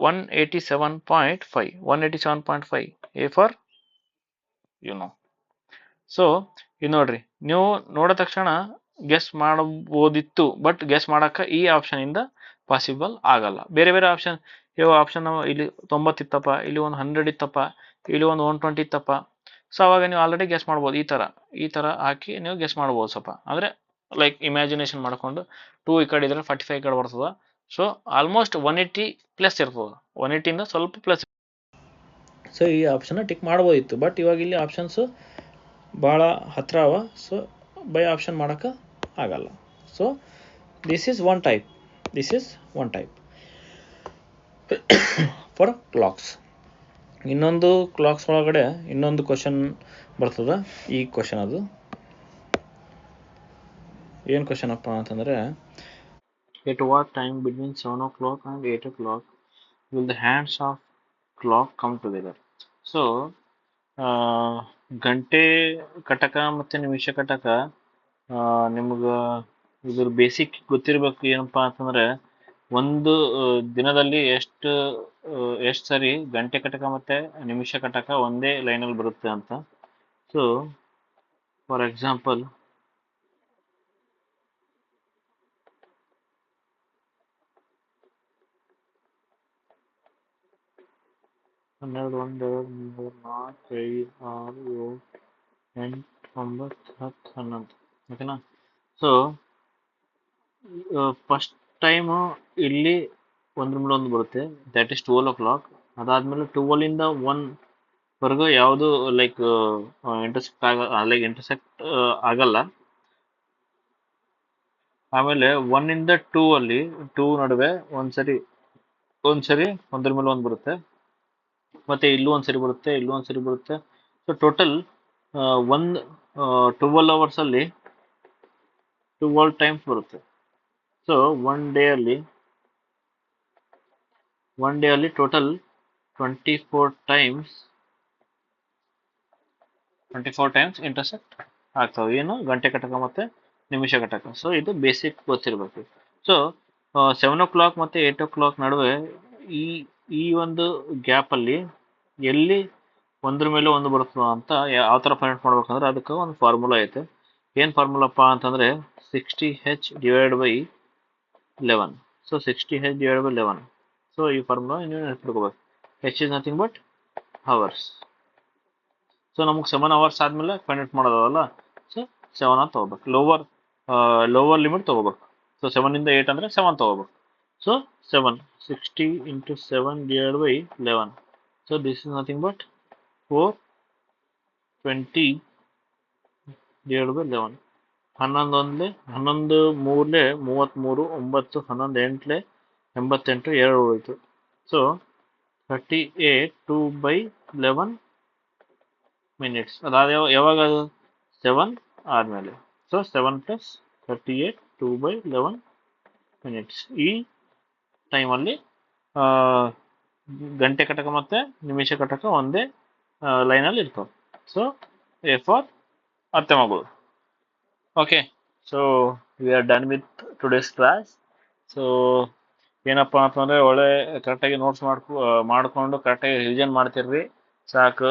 187.5. 187.5 A for so ಇದು ನೋಡ್ರಿ, ನೀವು ನೋಡಿದ ತಕ್ಷಣ ಗೆಸ್ ಮಾಡಬಹುದಿತ್ತು, ಬಟ್ ಗೆಸ್ ಮಾಡಕ್ಕೆ ಈ ಆಪ್ಷನ್ ಇಂದ ಪಾಸಿಬಲ್ ಆಗಲ್ಲ. ಬೇರೆ ಬೇರೆ ಆಪ್ಷನ್ ಆಪ್ಷನ್ ಇಲ್ಲಿ 90 ಇತ್ತಪ್ಪ, ಇಲ್ಲಿ ಒಂದು 100 ಇತ್ತಪ್ಪ, ಇಲ್ಲಿ ಒಂದು 120 ಇತ್ತಪ್ಪ. ಸೊ ಅವಾಗ ನೀವು ಆಲ್ರೆಡಿ ಗೆಸ್ ಮಾಡ್ಬೋದು. ಈ ಥರ ಹಾಕಿ ನೀವು ಗೆಸ್ ಮಾಡ್ಬೋದು. ಸ್ವಲ್ಪ ಅಂದರೆ ಲೈಕ್ ಇಮ್ಯಾಜಿನೇಷನ್ ಮಾಡ್ಕೊಂಡು 2 ಈ ಕಡೆ ಇದ್ರೆ 45 ಈ ಕಡೆ ಬರ್ತದೆ. ಸೊ ಆಲ್ಮೋಸ್ಟ್ 180 ಪ್ಲಸ್ ಇರ್ತದೆ, 180ಇಂದ ಸ್ವಲ್ಪ ಪ್ಲಸ್. ಸೊ ಈ ಆಪ್ಷನ್ನ ಟಿಕ್ ಮಾಡ್ಬೋದಿತ್ತು, ಬಟ್ ಇವಾಗ ಇಲ್ಲಿ ಆಪ್ಷನ್ಸು ಭಾಳ ಹತ್ರ ಅವ. ಸೊ ಬೈ ಆಪ್ಷನ್ ಮಾಡೋಕ್ಕೆ ಆಗಲ್ಲ. So this is one type for clogs. ಇನ್ನೊಂದು ಕ್ಲಾಕ್ಸ್ ಒಳಗಡೆ ಇನ್ನೊಂದು ಕ್ವಶನ್ ಬರ್ತದೆ. ಈ ಕ್ವಶನ್ ಅದು ಏನು ಕ್ವಶನ್ ಅಪ್ಪ ಅಂತಂದರೆ, at what time between 7 o'clock and 8 o'clock will the hands of clock come together. So ಗಂಟೆ ಕಟಕ ಮತ್ತು ನಿಮಿಷ ಕಟಕ ನಿಮ್ಗೆ ಇದ್ರ ಬೇಸಿಕ್ ಗೊತ್ತಿರಬೇಕು. ಏನಪ್ಪ ಅಂತಂದರೆ, ಒಂದು ದಿನದಲ್ಲಿ ಎಷ್ಟು ಸರಿ ಗಂಟೆ ಕಟಕ ಮತ್ತು ನಿಮಿಷ ಕಟಕ ಒಂದೇ ಲೈನಲ್ಲಿ ಬರುತ್ತೆ ಅಂತ. ಸೊ ಫಾರ್ ಎಕ್ಸಾಂಪಲ್, ಹನ್ನೆರಡು, 1, 2, 3, 4, 5, 6, 7, 8, 9, 10, 11. ಓಕೆನಾ? ಸೊ ಫಸ್ಟ್ ಟೈಮು ಇಲ್ಲಿ 1 ಮೇಲೆ 1 ಬರುತ್ತೆ, ದ್ಯಾಟ್ ಈಸ್ 12 o'clock. ಅದಾದಮೇಲೆ 12ಇಂದ 1ವರೆಗೂ ಯಾವುದು ಲೈಕ್ ಇಂಟರ್ಸೆಕ್ಟ್ ಆಗಲ್ಲ. ಆಮೇಲೆ 1ಇಂದ 2 ಅಲ್ಲಿ 2 ನಡುವೆ ಒಂದ್ಸರಿ 1 ಮೇಲೆ 1 ಬರುತ್ತೆ, ಮತ್ತೆ ಇಲ್ಲೂ ಒಂದ್ಸರಿ ಬರುತ್ತೆ, ಇಲ್ಲೂ ಒಂದ್ಸರಿ ಬರುತ್ತೆ. ಸೊ ಟೋಟಲ್ 12 hours ಅಲ್ಲಿ 12 ಟೈಮ್ಸ್ ಬರುತ್ತೆ. ಸೊ ಒನ್ ಡೇ ಅಲ್ಲಿ ಟೋಟಲ್ 24 ಟೈಮ್ಸ್ ಇಂಟರ್ಸೆಕ್ಟ್ ಆಗ್ತವೆ. ಏನು? ಗಂಟೆ ಕಟಕ ಮತ್ತೆ ನಿಮಿಷ ಕಟಕ. ಸೊ ಇದು ಬೇಸಿಕ್ ಗೊತ್ತಿರಬೇಕು. ಸೊ 7 o'clock ಮತ್ತು 8 o'clock ನಡುವೆ ಈ ಒಂದು ಗ್ಯಾಪಲ್ಲಿ ಎಲ್ಲಿ 1 ಮೇಲೆ 1 ಬರ್ತದ ಅಂತ ಯಾವ ಥರ ಫೈಂಡ್ ಮಾಡ್ಬೇಕಂದ್ರೆ, ಅದಕ್ಕೆ ಒಂದು ಫಾರ್ಮುಲಾ ಐತೆ. ಏನು ಫಾರ್ಮುಲಪ್ಪ ಅಂತಂದರೆ 60H divide by 11. So 60H divide by 11. So ಈ ಫಾರ್ಮುಲಾ ನೀವು ನೆನಪಿಟ್ಕೋಬೇಕು. H is nothing but hours. So ನಮಗೆ 7 hours ಆದಮೇಲೆ ಫೈಂಡ್ ಔಟ್ ಮಾಡೋದಲ್ಲ. ಸೊ 7 ಅಂತ ತೊಗೋಬೇಕು, ಲೋವರ್ ಲಿಮಿಟ್ ತೊಗೋಬೇಕು. ಸೊ 7ಇಂದ 8 ಅಂದರೆ 7 ತೊಗೋಬೇಕು. So 60 into 7 divided by 11. So this is nothing but 420 divided by 11. 11 3 33, 9 11 8 88, 2 ಹೋಯಿತು. So 38 2/11 minutes. ಅದಾದ ಯಾವಾಗ? 7 ಆದಮೇಲೆ. So 7 + 38 2/11 minutes. ಈ ಟೈಮಲ್ಲಿ ಗಂಟೆ ಕಟಕ ಮತ್ತು ನಿಮಿಷ ಕಟಕ ಒಂದೇ ಲೈನಲ್ಲಿ ಇರ್ತವೆ. ಸೊ ಎ ಫಾರ್ ಅರ್ಥ ಮಾಡ್ಬೋದು. Okay, so we are done with today's class. So ಏನಪ್ಪ ಅಂತಂದರೆ, ಒಳ್ಳೆ ಕರೆಕ್ಟಾಗಿ ನೋಟ್ಸ್ ಮಾಡ್ಕೊಂಡು ಕರೆಕ್ಟಾಗಿ ರಿವಿಷನ್ ಮಾಡ್ತಿರ್ರಿ ಸಾಕು.